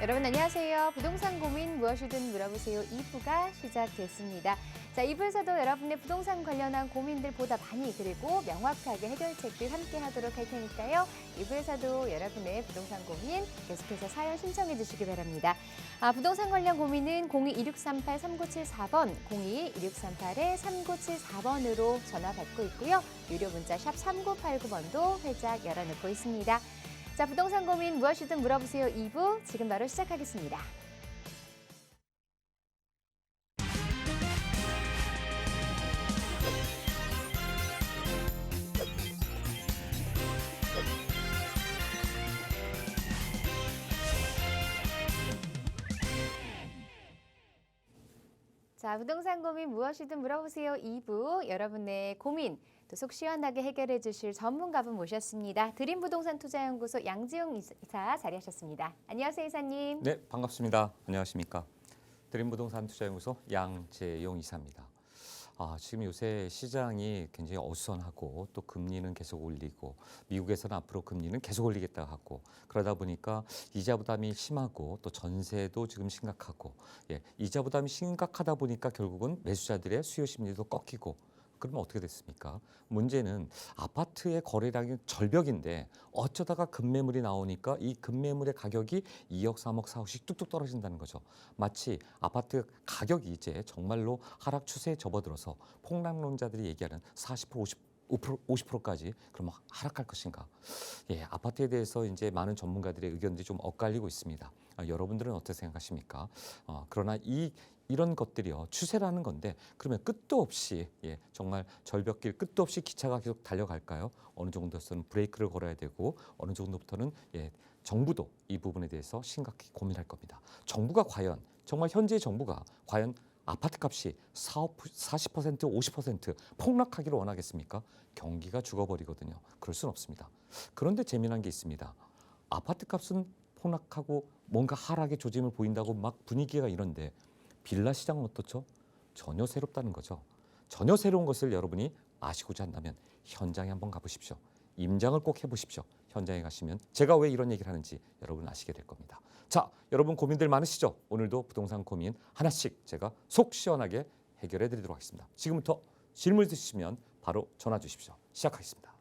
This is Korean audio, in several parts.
여러분 안녕하세요. 부동산 고민 무엇이든 물어보세요 2부가 시작됐습니다. 자, 2부에서도 여러분의 부동산 관련한 고민들 보다 많이 그리고 명확하게 해결책들 함께 하도록 할 테니까요. 2부에서도 여러분의 부동산 고민 계속해서 사연 신청해 주시기 바랍니다. 부동산 관련 고민은 02-2638-3974번, 02-2638-3974번으로 전화 받고 있고요. 유료 문자 샵 3989번도 활짝 열어놓고 있습니다. 자, 부동산 고민 무엇이든 물어보세요 2부 지금 바로 시작하겠습니다. 자, 부동산 고민 무엇이든 물어보세요 2부 여러분의 고민 또 속 시원하게 해결해 주실 전문가분 모셨습니다. 드림부동산투자연구소 양지용 이사 자리하셨습니다. 안녕하세요, 이사님. 네, 반갑습니다. 안녕하십니까. 드림부동산투자연구소 양재용 이사입니다. 지금 요새 시장이 굉장히 어수선하고 또 금리는 계속 올리고 미국에서는 앞으로 금리는 계속 올리겠다 하고 그러다 보니까 이자 부담이 심하고 또 전세도 지금 심각하고 이자 부담이 심각하다 보니까 결국은 매수자들의 수요 심리도 꺾이고 그러면 어떻게 됐습니까? 문제는 아파트의 거래량이 절벽인데 어쩌다가 급매물이 나오니까 이 급매물의 가격이 2억, 3억, 4억씩 뚝뚝 떨어진다는 거죠. 마치 아파트 가격이 이제 정말로 하락 추세에 접어들어서 폭락론자들이 얘기하는 40%, 50%까지 그럼 하락할 것인가? 아파트에 대해서 이제 많은 전문가들의 의견들이 좀 엇갈리고 있습니다. 여러분들은 어떻게 생각하십니까? 그러나 이런 것들이요 추세라는 건데 그러면 끝도 없이 정말 절벽길 끝도 없이 기차가 계속 달려갈까요? 어느 정도에서는 브레이크를 걸어야 되고 어느 정도부터는 정부도 이 부분에 대해서 심각히 고민할 겁니다. 정부가 과연 정말 현재 정부가 과연 아파트 값이 40%, 50% 폭락하기를 원하겠습니까? 경기가 죽어버리거든요. 그럴 수는 없습니다. 그런데 재미난 게 있습니다. 아파트 값은 폭락하고 뭔가 하락의 조짐을 보인다고 막 분위기가 이런데 빌라 시장은 어떻죠? 전혀 새롭다는 거죠. 전혀 새로운 것을 여러분이 아시고자 한다면 현장에 한번 가보십시오. 임장을 꼭 해보십시오. 현장에 가시면 제가 왜 이런 얘기를 하는지 여러분 아시게 될 겁니다. 자, 여러분 고민들 많으시죠? 오늘도 부동산 고민 하나씩 제가 속 시원하게 해결해 드리도록 하겠습니다. 지금부터 질문 있으시면 바로 전화 주십시오. 시작하겠습니다.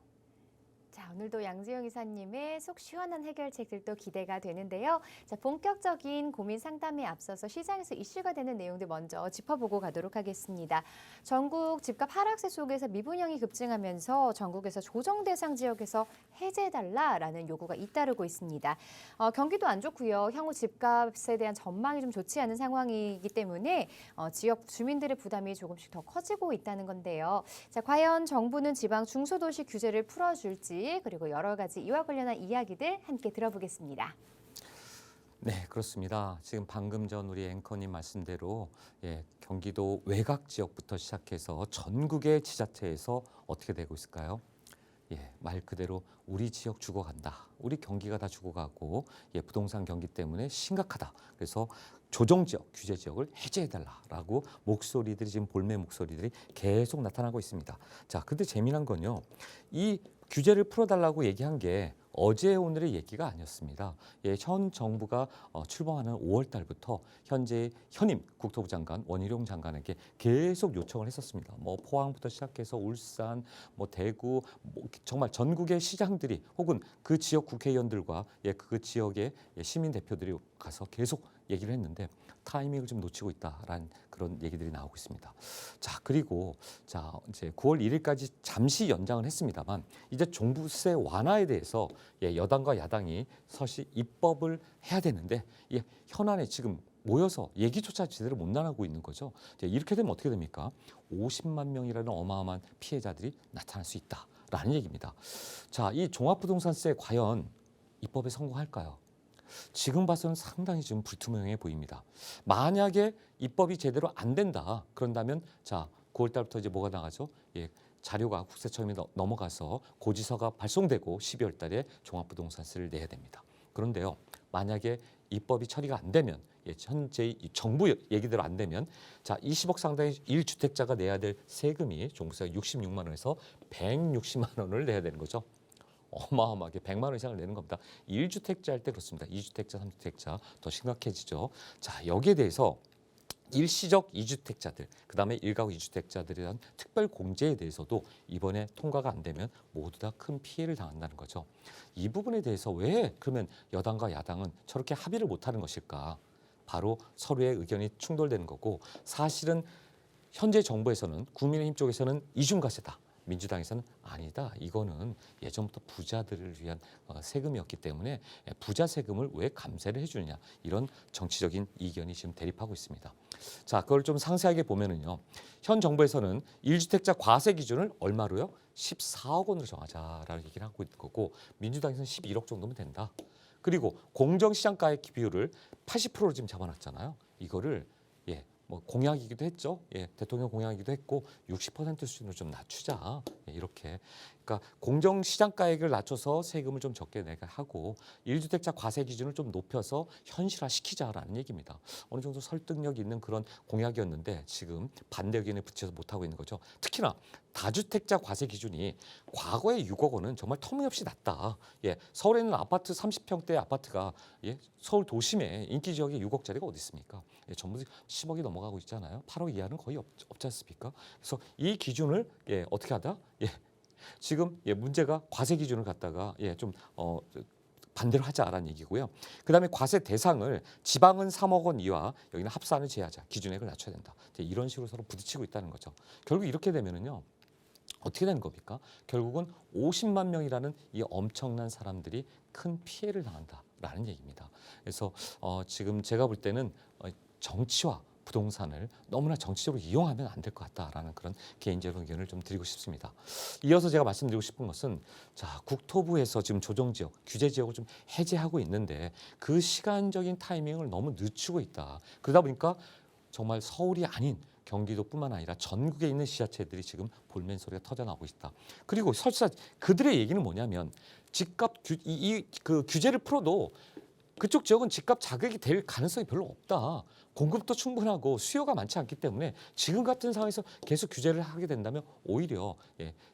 자, 오늘도 양지영 이사님의 속 시원한 해결책들도 기대가 되는데요. 자, 본격적인 고민 상담에 앞서서 시장에서 이슈가 되는 내용들 먼저 짚어보고 가도록 하겠습니다. 전국 집값 하락세 속에서 미분양이 급증하면서 전국에서 조정 대상 지역에서 해제해달라라는 요구가 잇따르고 있습니다. 경기도 안 좋고요. 향후 집값에 대한 전망이 좀 좋지 않은 상황이기 때문에 지역 주민들의 부담이 조금씩 더 커지고 있다는 건데요. 자, 과연 정부는 지방 중소도시 규제를 풀어줄지 그리고 여러 가지 이와 관련한 이야기들 함께 들어보겠습니다. 네, 그렇습니다. 지금 방금 전 우리 앵커님 말씀대로 경기도 외곽 지역부터 시작해서 전국의 지자체에서 어떻게 되고 있을까요? 말 그대로 우리 지역 죽어간다. 우리 경기가 다 죽어가고 부동산 경기 때문에 심각하다. 그래서 조정지역, 규제지역을 해제해달라라고 목소리들이 지금 볼매 목소리들이 계속 나타나고 있습니다. 자, 근데 재미난 건요. 이 규제를 풀어달라고 얘기한 게 어제 오늘의 얘기가 아니었습니다. 현 정부가 출범하는 5월 달부터 현재 현임 국토부 장관 원희룡 장관에게 계속 요청을 했었습니다. 뭐 포항부터 시작해서 울산, 뭐 대구, 뭐 정말 전국의 시장들이 혹은 그 지역 국회의원들과 그 지역의 시민 대표들이 가서 계속 얘기를 했는데 타이밍을 좀 놓치고 있다라는 그런 얘기들이 나오고 있습니다. 자, 그리고 이제 9월 1일까지 잠시 연장을 했습니다만 이제 종부세 완화에 대해서 여당과 야당이 서시 입법을 해야 되는데 현안에 지금 모여서 얘기조차 제대로 못 나가고 있는 거죠. 이렇게 되면 어떻게 됩니까? 50만 명이라는 어마어마한 피해자들이 나타날 수 있다라는 얘기입니다. 자, 이 종합부동산세 과연 입법에 성공할까요? 지금 봐서는 상당히 좀 불투명해 보입니다. 만약에 입법이 제대로 안 된다 그런다면 9월 달부터 이제 뭐가 나가죠? 자료가 국세청에 넘어가서 고지서가 발송되고 12월 달에 종합부동산세를 내야 됩니다. 그런데요, 만약에 입법이 처리가 안 되면 현재 정부 얘기대로 안 되면 20억 상당의 1주택자가 내야 될 세금이 종부세가 66만 원에서 160만 원을 내야 되는 거죠. 어마어마하게 100만 원 이상을 내는 겁니다. 1주택자 할 때 그렇습니다. 2주택자, 3주택자 더 심각해지죠. 자, 여기에 대해서 일시적 2주택자들, 그다음에 1가구 2주택자들에 대한 특별 공제에 대해서도 이번에 통과가 안 되면 모두 다 큰 피해를 당한다는 거죠. 이 부분에 대해서 왜 그러면 여당과 야당은 저렇게 합의를 못하는 것일까? 바로 서로의 의견이 충돌되는 거고, 사실은 현재 정부에서는, 국민의힘 쪽에서는 이중과세다, 민주당에서는 아니다, 이거는 예전부터 부자들을 위한 세금이었기 때문에 부자 세금을 왜 감세를 해주느냐, 이런 정치적인 이견이 지금 대립하고 있습니다. 자, 그걸 좀 상세하게 보면은요, 현 정부에서는 1주택자 과세 기준을 얼마로요? 14억 원으로 정하자라는 얘기를 하고 있는 거고, 민주당에서는 11억 정도면 된다. 그리고 공정시장가액 비율을 80%로 지금 잡아놨잖아요. 이거를 뭐 공약이기도 했죠. 대통령 공약이기도 했고 60% 수준으로 좀 낮추자. 이렇게. 그러니까 공정시장가액을 낮춰서 세금을 좀 적게 내게 하고 1주택자 과세 기준을 좀 높여서 현실화시키자라는 얘기입니다. 어느 정도 설득력 있는 그런 공약이었는데 지금 반대 의견에 붙여서 못하고 있는 거죠. 특히나 다주택자 과세 기준이 과거에 6억 원은 정말 터무니없이 낮다. 서울에 있는 아파트 30평대 아파트가 서울 도심에 인기 지역에 6억짜리가 어디 있습니까? 전부 10억이 넘어가고 있잖아요. 8억 이하는 거의 없지 않습니까? 그래서 이 기준을 어떻게 하다? 지금 문제가 과세 기준을 갖다가 좀 반대로 하자라는 얘기고요. 그다음에 과세 대상을 지방은 3억 원 이하, 여기는 합산을 제외하자. 기준액을 낮춰야 된다. 이런 식으로 서로 부딪히고 있다는 거죠. 결국 이렇게 되면은요, 어떻게 되는 겁니까? 결국은 50만 명이라는 이 엄청난 사람들이 큰 피해를 당한다라는 얘기입니다. 그래서 지금 제가 볼 때는 정치와 부동산을 너무나 정치적으로 이용하면 안 될 것 같다라는 그런 개인적인 의견을 좀 드리고 싶습니다. 이어서 제가 말씀드리고 싶은 것은, 자, 국토부에서 지금 조정지역, 규제지역을 좀 해제하고 있는데 그 시간적인 타이밍을 너무 늦추고 있다. 그러다 보니까 정말 서울이 아닌 경기도뿐만 아니라 전국에 있는 지자체들이 지금 볼멘 소리가 터져나오고 있다. 그리고 설사 그들의 얘기는 뭐냐면 집값 그 규제를 풀어도 그쪽 지역은 집값 자극이 될 가능성이 별로 없다. 공급도 충분하고 수요가 많지 않기 때문에 지금 같은 상황에서 계속 규제를 하게 된다면 오히려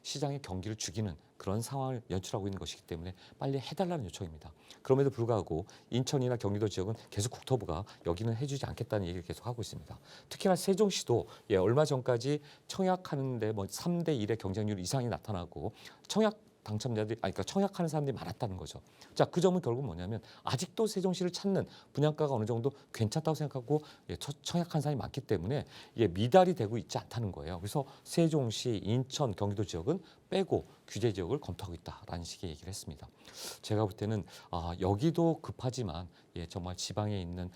시장의 경기를 죽이는 그런 상황을 연출하고 있는 것이기 때문에 빨리 해달라는 요청입니다. 그럼에도 불구하고 인천이나 경기도 지역은 계속 국토부가 여기는 해주지 않겠다는 얘기를 계속 하고 있습니다. 특히나 세종시도 얼마 전까지 청약하는데 3대 1의 경쟁률 이상이 나타나고 청약 당첨자들이 그러니까 청약하는 사람들이 많았다는 거죠. 자, 그 점은 결국 뭐냐면 아직도 세종시를 찾는 분양가가 어느 정도 괜찮다고 생각하고 청약한 사람이 많기 때문에 미달이 되고 있지 않다는 거예요. 그래서 세종시, 인천, 경기도 지역은 빼고 규제 지역을 검토하고 있다라는 식의 얘기를 했습니다. 제가 볼 때는 여기도 급하지만 정말 지방에 있는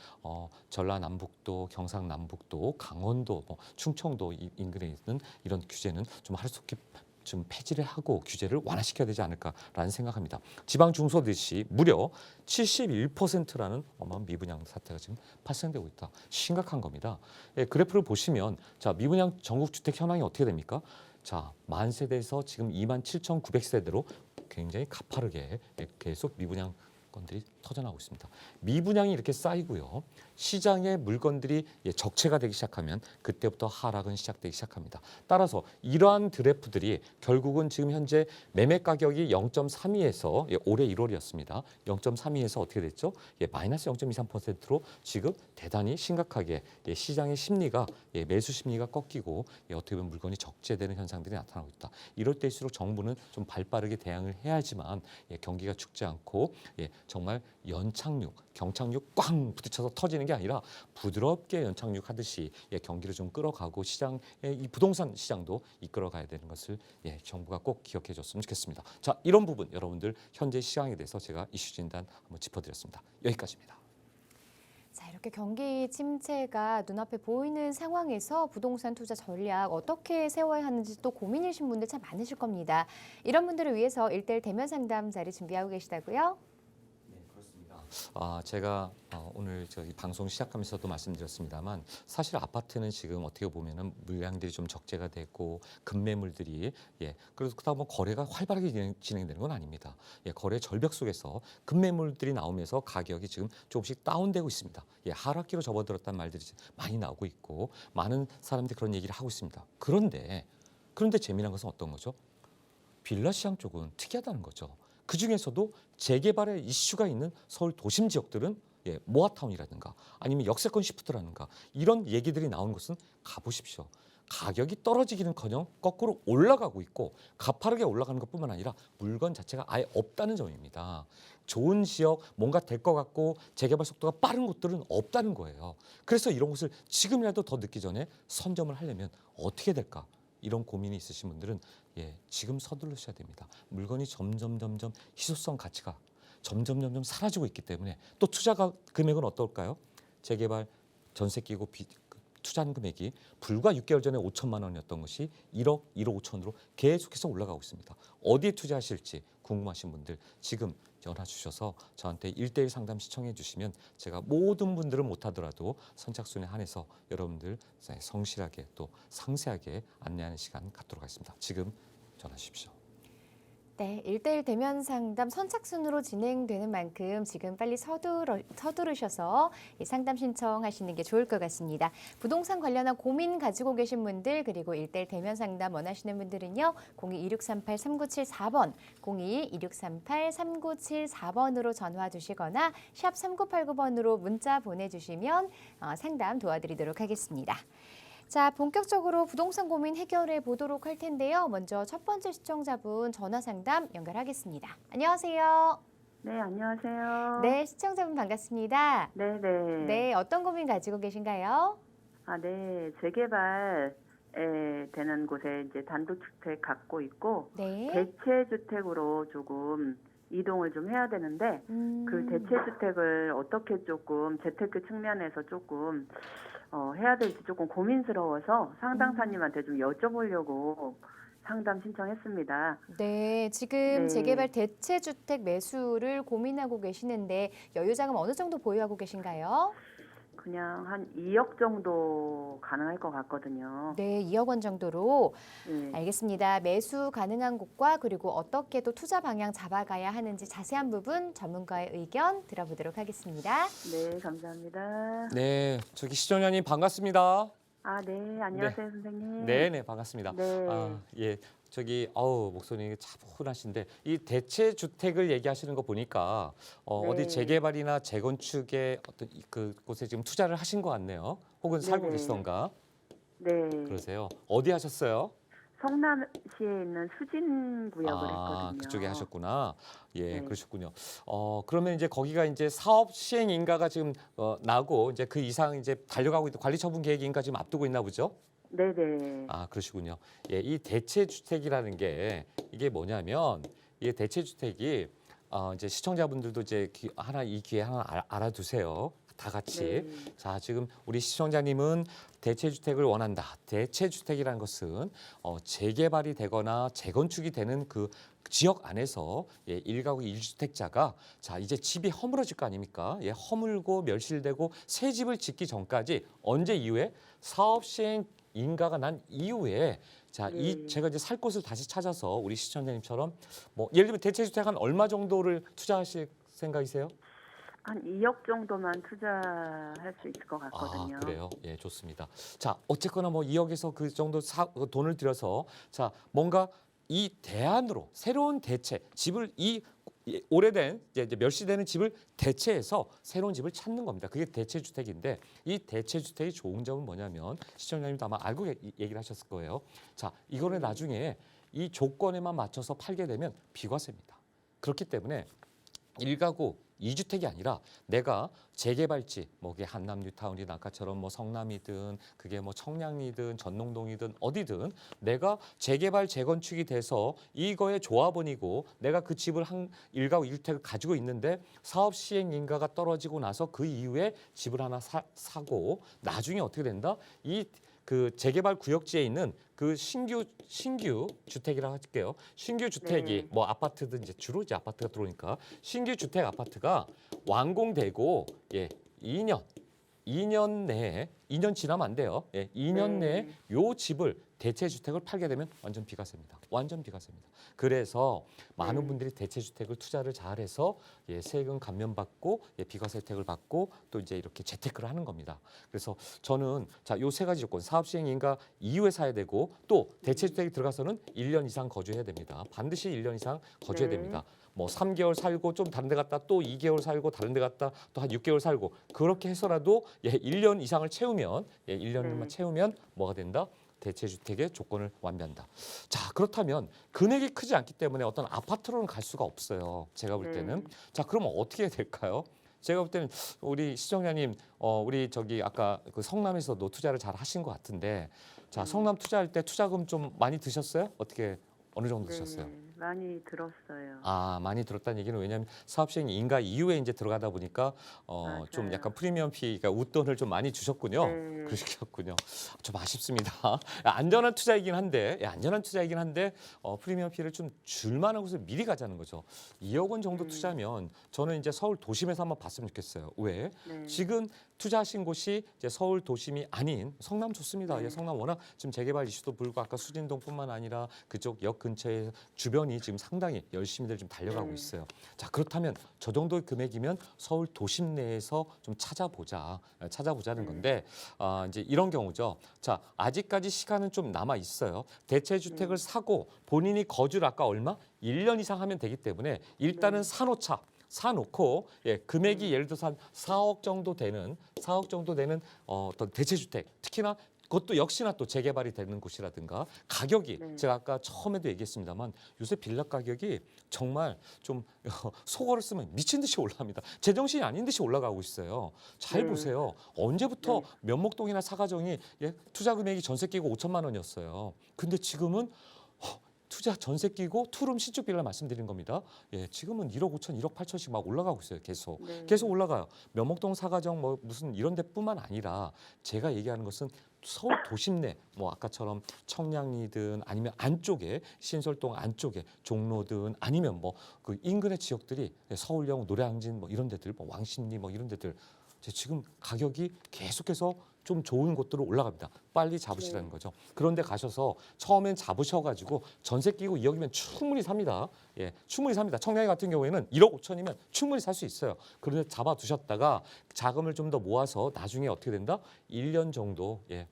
전라남북도, 경상남북도, 강원도, 충청도 인근에 있는 이런 규제는 좀 하루속히 좀 폐지를 하고 규제를 완화시켜야 되지 않을까라는 생각합니다. 지방 중소도시 무려 71%라는 어마어마한 미분양 사태가 지금 발생되고 있다. 심각한 겁니다. 그래프를 보시면, 자, 미분양 전국 주택 현황이 어떻게 됩니까? 자, 만 세대에서 지금 27,900세대로 굉장히 가파르게 계속 미분양 건들이 터져나오고 있습니다. 미분양이 이렇게 쌓이고요. 시장의 물건들이 적체가 되기 시작하면 그때부터 하락은 시작되기 시작합니다. 따라서 이러한 그래프들이 결국은 지금 현재 매매 가격이 0.32에서 올해 1월이었습니다. 0.32에서 어떻게 됐죠? 마이너스 0.23%로 지금 대단히 심각하게 시장의 심리가 매수 심리가 꺾이고 어떻게 보면 물건이 적재되는 현상들이 나타나고 있다. 이럴 때일수록 정부는 좀 발빠르게 대응을 해야지만 경기가 죽지 않고 정말 연착륙, 경착륙 꽝 부딪혀서 터지는 게 아니라 부드럽게 연착륙 하듯이 경기를 좀 끌어가고 시장의 이 부동산 시장도 이끌어가야 되는 것을 정부가 꼭 기억해 줬으면 좋겠습니다. 자, 이런 부분 여러분들 현재 시장에 대해서 제가 이슈 진단 한번 짚어드렸습니다. 여기까지입니다. 자, 이렇게 경기 침체가 눈앞에 보이는 상황에서 부동산 투자 전략 어떻게 세워야 하는지 또 고민이신 분들 참 많으실 겁니다. 이런 분들을 위해서 1:1 대면 상담 자리 준비하고 계시다고요? 제가 오늘 저희 방송 시작하면서도 말씀드렸습니다만 사실 아파트는 지금 어떻게 보면은 물량들이 좀 적재가 되고 급매물들이 그래서 그렇다 보면 거래가 활발하게 진행되는 건 아닙니다. 거래 절벽 속에서 급매물들이 나오면서 가격이 지금 조금씩 다운되고 있습니다. 하락기로 접어들었다는 말들이 많이 나오고 있고 많은 사람들이 그런 얘기를 하고 있습니다. 그런데 재미난 것은 어떤 거죠? 빌라 시장 쪽은 특이하다는 거죠. 그 중에서도 재개발의 이슈가 있는 서울 도심 지역들은 모아타운이라든가 아니면 역세권 시프트라든가 이런 얘기들이 나오는 곳은 가보십시오. 가격이 떨어지기는커녕 거꾸로 올라가고 있고 가파르게 올라가는 것뿐만 아니라 물건 자체가 아예 없다는 점입니다. 좋은 지역, 뭔가 될 것 같고 재개발 속도가 빠른 곳들은 없다는 거예요. 그래서 이런 곳을 지금이라도 더 늦기 전에 선점을 하려면 어떻게 될까? 이런 고민이 있으신 분들은 지금 서두르셔야 됩니다. 물건이 점점 희소성 가치가 점점 사라지고 있기 때문에 또 투자 금액은 어떨까요? 재개발 전세 끼고 투자한 금액이 불과 6개월 전에 5천만 원이었던 것이 1억 5천으로 계속해서 올라가고 있습니다. 어디에 투자하실지 궁금하신 분들 지금 전화 주셔서 저한테 1:1 상담 시청해 주시면 제가 모든 분들은 못하더라도 선착순에 한해서 여러분들 성실하게 또 상세하게 안내하는 시간 갖도록 하겠습니다. 지금 전화 주십시오. 네, 1:1 대면 상담 선착순으로 진행되는 만큼 지금 빨리 서두르셔서 이 상담 신청하시는 게 좋을 것 같습니다. 부동산 관련한 고민 가지고 계신 분들 그리고 1:1 대면 상담 원하시는 분들은요. 02-2638-3974번, 02-2638-3974번으로 전화 주시거나 샵 3989번으로 문자 보내주시면 상담 도와드리도록 하겠습니다. 자, 본격적으로 부동산 고민 해결해 보도록 할 텐데요. 먼저 첫 번째 시청자분 전화 상담 연결하겠습니다. 안녕하세요. 네, 안녕하세요. 네, 시청자분 반갑습니다. 네네. 네, 어떤 고민 가지고 계신가요? 네, 재개발에 되는 곳에 이제 단독주택 갖고 있고, 네. 대체주택으로 조금 이동을 좀 해야 되는데, 그 대체주택을 어떻게 조금 재테크 측면에서 조금 해야 될지 조금 고민스러워서 상담사님한테 좀 여쭤보려고 상담 신청했습니다. 네, 지금 네. 재개발 대체주택 매수를 고민하고 계시는데 여유자금 어느 정도 보유하고 계신가요? 그냥 한 2억 정도 가능할 것 같거든요. 네, 2억 원 정도로. 네. 알겠습니다. 매수 가능한 곳과 그리고 어떻게 또 투자 방향 잡아가야 하는지 자세한 부분 전문가의 의견 들어보도록 하겠습니다. 네, 감사합니다. 네, 저기 시청자님 반갑습니다. 네, 안녕하세요, 선생님. 네, 반갑습니다. 네. 저기 목소리 차분하신데 이 대체 주택을 얘기하시는 거 보니까 어디 네. 재개발이나 재건축에 어떤 그곳에 지금 투자를 하신 것 같네요. 혹은 살고 네네. 계시던가 네. 그러세요. 어디 하셨어요? 성남시에 있는 수진구역을 했거든요. 그쪽에 하셨구나. 예, 네. 그러셨군요. 그러면 이제 거기가 이제 사업 시행 인가가 지금 나고 이제 그 이상 이제 달려가고 있는 관리 처분 계획 인가 지금 앞두고 있나 보죠? 네네. 그러시군요. 예, 이 대체 주택이라는 게 이게 뭐냐면 이 대체 주택이 이제 시청자분들도 이제 이 기회 하나 알아두세요. 다 같이. 네. 자, 지금 우리 시청자님은 대체주택을 원한다. 대체주택이라는 것은 재개발이 되거나 재건축이 되는 그 지역 안에서 1가구 1주택자가 자 이제 집이 허물어질 거 아닙니까? 허물고 멸실되고 새 집을 짓기 전까지 언제 이후에 사업 시행 인가가 난 이후에 자, 제가 이제 살 곳을 다시 찾아서 우리 시청자님처럼 뭐 예를 들면 대체주택 한 얼마 정도를 투자하실 생각이세요? 한 2억 정도만 투자할 수 있을 것 같거든요. 그래요? 예, 좋습니다. 자, 어쨌거나 뭐 2억에서 그 정도 돈을 들여서 자, 뭔가 이 대안으로 새로운 대체, 집을 오래된 이제 멸시되는 집을 대체해서 새로운 집을 찾는 겁니다. 그게 대체주택인데 이 대체주택의 좋은 점은 뭐냐면 시청자님도 아마 알고 얘기를 하셨을 거예요. 자, 이거를 나중에 이 조건에만 맞춰서 팔게 되면 비과세입니다. 그렇기 때문에 1가구 2주택이 아니라 내가 재개발지 뭐 그게 한남 뉴타운이나 아까처럼 뭐 성남이든 그게 뭐 청량리든 전농동이든 어디든 내가 재개발 재건축이 돼서 이거의 조합원이고 내가 그 집을 한 1가구 1주택을 가지고 있는데 사업 시행 인가가 떨어지고 나서 그 이후에 집을 하나 사고 나중에 어떻게 된다? 그 재개발 구역지에 있는 그 신규 주택이라고 할게요. 신규 주택이 네. 뭐 아파트든 이제 주로 이제 아파트가 들어오니까 신규 주택 아파트가 완공되고 2년 내에 2년 지나면 안 돼요. 예, 2년 네. 내에 요 집을 대체주택을 팔게 되면 완전 비과세입니다. 완전 비과세입니다. 그래서 많은 네. 분들이 대체주택을 투자를 잘해서 예, 세금 감면받고 예, 비과세 혜택을 받고 또 이제 이렇게 재테크를 하는 겁니다. 그래서 저는 자, 요 세 가지 조건 사업 시행 인가 이후에 사야 되고 또 대체주택에 들어가서는 1년 이상 거주해야 됩니다. 반드시 1년 이상 거주해야 네. 됩니다. 뭐 3개월 살고 좀 다른 데 갔다 또 2개월 살고 다른 데 갔다 또 한 6개월 살고 그렇게 해서라도 예, 1년 이상을 채우면 예, 1년만 네. 채우면 뭐가 된다? 대체주택의 조건을 완비한다. 자, 그렇다면 금액이 크지 않기 때문에 어떤 아파트로는 갈 수가 없어요. 제가 볼 때는. 네. 자, 그러면 어떻게 해야 될까요? 제가 볼 때는 우리 시청자님, 우리 저기 아까 그 성남에서도 투자를 잘 하신 것 같은데, 자, 성남 투자할 때 투자금 좀 많이 드셨어요? 어떻게 어느 정도 드셨어요? 네. 많이 들었어요. 아, 많이 들었다는 얘기는 왜냐하면 사업 시행 인가 이후에 이제 들어가다 보니까 좀 맞아요. 약간 프리미엄 피, 그러니까 웃돈을 좀 많이 주셨군요. 네. 그러셨군요. 좀 아쉽습니다. 안전한 투자이긴 한데, 안전한 투자이긴 한데 프리미엄 피를 좀 줄만한 곳을 미리 가자는 거죠. 2억 원 정도 투자면 저는 이제 서울 도심에서 한번 봤으면 좋겠어요. 왜? 네. 지금 투자하신 곳이 이제 서울 도심이 아닌 성남 좋습니다. 네. 예, 성남 워낙 지금 재개발 이슈도 불고 아까 수진동뿐만 아니라 그쪽 역 근처에 주변이 지금 상당히 열심히들 좀 달려가고 네. 있어요. 자, 그렇다면 저 정도의 금액이면 서울 도심 내에서 좀 찾아보자는 네. 건데 이제 이런 경우죠. 자, 아직까지 시간은 좀 남아 있어요. 대체주택을 사고 본인이 거주를 아까 얼마? 1년 이상 하면 되기 때문에 일단은 네. 사놓고 예, 금액이 예를 들어서 한 4억 정도 되는 어떤 대체주택 특히나 그것도 역시나 또 재개발이 되는 곳이라든가 가격이 네. 제가 아까 처음에도 얘기했습니다만 요새 빌라 가격이 정말 좀 속어를 쓰면 미친 듯이 올라갑니다. 제정신이 아닌 듯이 올라가고 있어요. 잘 네. 보세요. 언제부터 네. 면목동이나 사가정이 예, 투자 금액이 전세 끼고 5천만 원이었어요. 근데 지금은 투자 전세 끼고 투룸 신축 빌라 말씀드린 겁니다. 예, 지금은 1억 5천, 1억 8천씩 막 올라가고 있어요. 계속. 네. 계속 올라가요. 면목동 사가정 뭐 무슨 이런 데뿐만 아니라 제가 얘기하는 것은 서울 도심 내 뭐 아까처럼 청량리든 아니면 안쪽에 신설동 안쪽에 종로든 아니면 뭐 그 인근의 지역들이 서울역 노량진 뭐 이런 데들 뭐 왕십리 뭐 이런 데들 지금 가격이 계속해서 좀 좋은 곳들로 올라갑니다. 빨리 잡으시라는 네. 거죠. 그런데 가셔서 처음엔 잡으셔가지고 전세 끼고 2억이면 충분히 삽니다. 예, 충분히 삽니다. 청량리 같은 경우에는 1억 5천이면 충분히 살 수 있어요. 그런데 잡아두셨다가 자금을 좀 더 모아서 나중에 어떻게 된다? 1년 정도 예,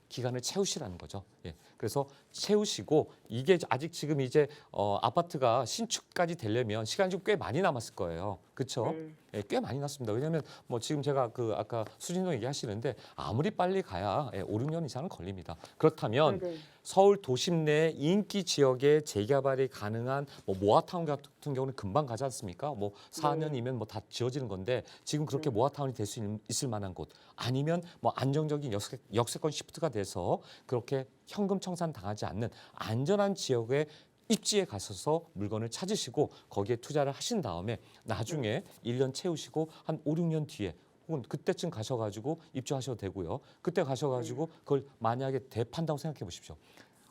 기간을 채우시라는 거죠. 예. 그래서 채우시고 이게 아직 지금 이제 아파트가 신축까지 되려면 시간이 좀 꽤 많이 남았을 거예요. 그렇죠? 네. 예, 꽤 많이 났습니다. 왜냐하면 뭐 지금 제가 그 아까 수진동 얘기하시는데 아무리 빨리 가야 5, 6년 이상은 걸립니다. 그렇다면 네. 서울 도심 내 인기 지역에 재개발이 가능한 뭐 모아타운 같은 경우는 금방 가지 않습니까? 뭐 4년이면 뭐 다 지어지는 건데 지금 그렇게 네. 모아타운이 될 수 있을 만한 곳 아니면 뭐 안정적인 역세권 시프트가 돼서 그렇게 현금 청산 당하지 않는 안전한 지역에 입지에 가셔서 물건을 찾으시고 거기에 투자를 하신 다음에 나중에 1년 채우시고 한 5, 6년 뒤에 혹은 그때쯤 가셔가지고 입주하셔도 되고요. 그때 가셔가지고 그걸 만약에 대판다고 생각해 보십시오.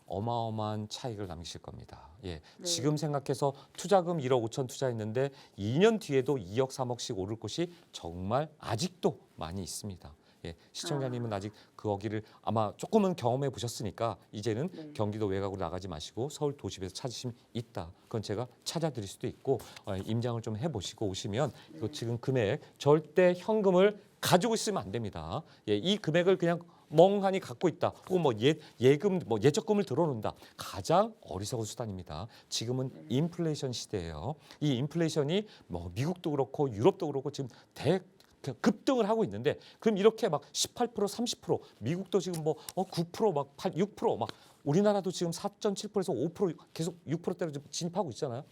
어마어마한 차익을 남기실 겁니다. 예, 네. 지금 생각해서 투자금 1억 5천 투자했는데 2년 뒤에도 2억 3억씩 오를 곳이 정말 아직도 많이 있습니다. 예, 시청자님은 아직 거기를 아마 조금은 경험해 보셨으니까 이제는 네. 경기도 외곽으로 나가지 마시고 서울 도심에서 찾으시면 있다. 그건 제가 찾아드릴 수도 있고 임장을 좀 해보시고 오시면 이거 지금 금액 절대 현금을 가지고 있으면 안 됩니다. 예, 이 금액을 그냥 멍하니 갖고 있다. 혹은 뭐 예금, 뭐 예적금을 들어놓는다. 가장 어리석은 수단입니다. 지금은 인플레이션 시대예요. 이 인플레이션이 뭐 미국도 그렇고 유럽도 그렇고 지금 급등을 하고 있는데 그럼 이렇게 막 18%, 30% 미국도 지금 뭐 9%, 막 6%, 막 우리나라도 지금 4.7%에서 5% 계속 6%대로 진입하고 있잖아요.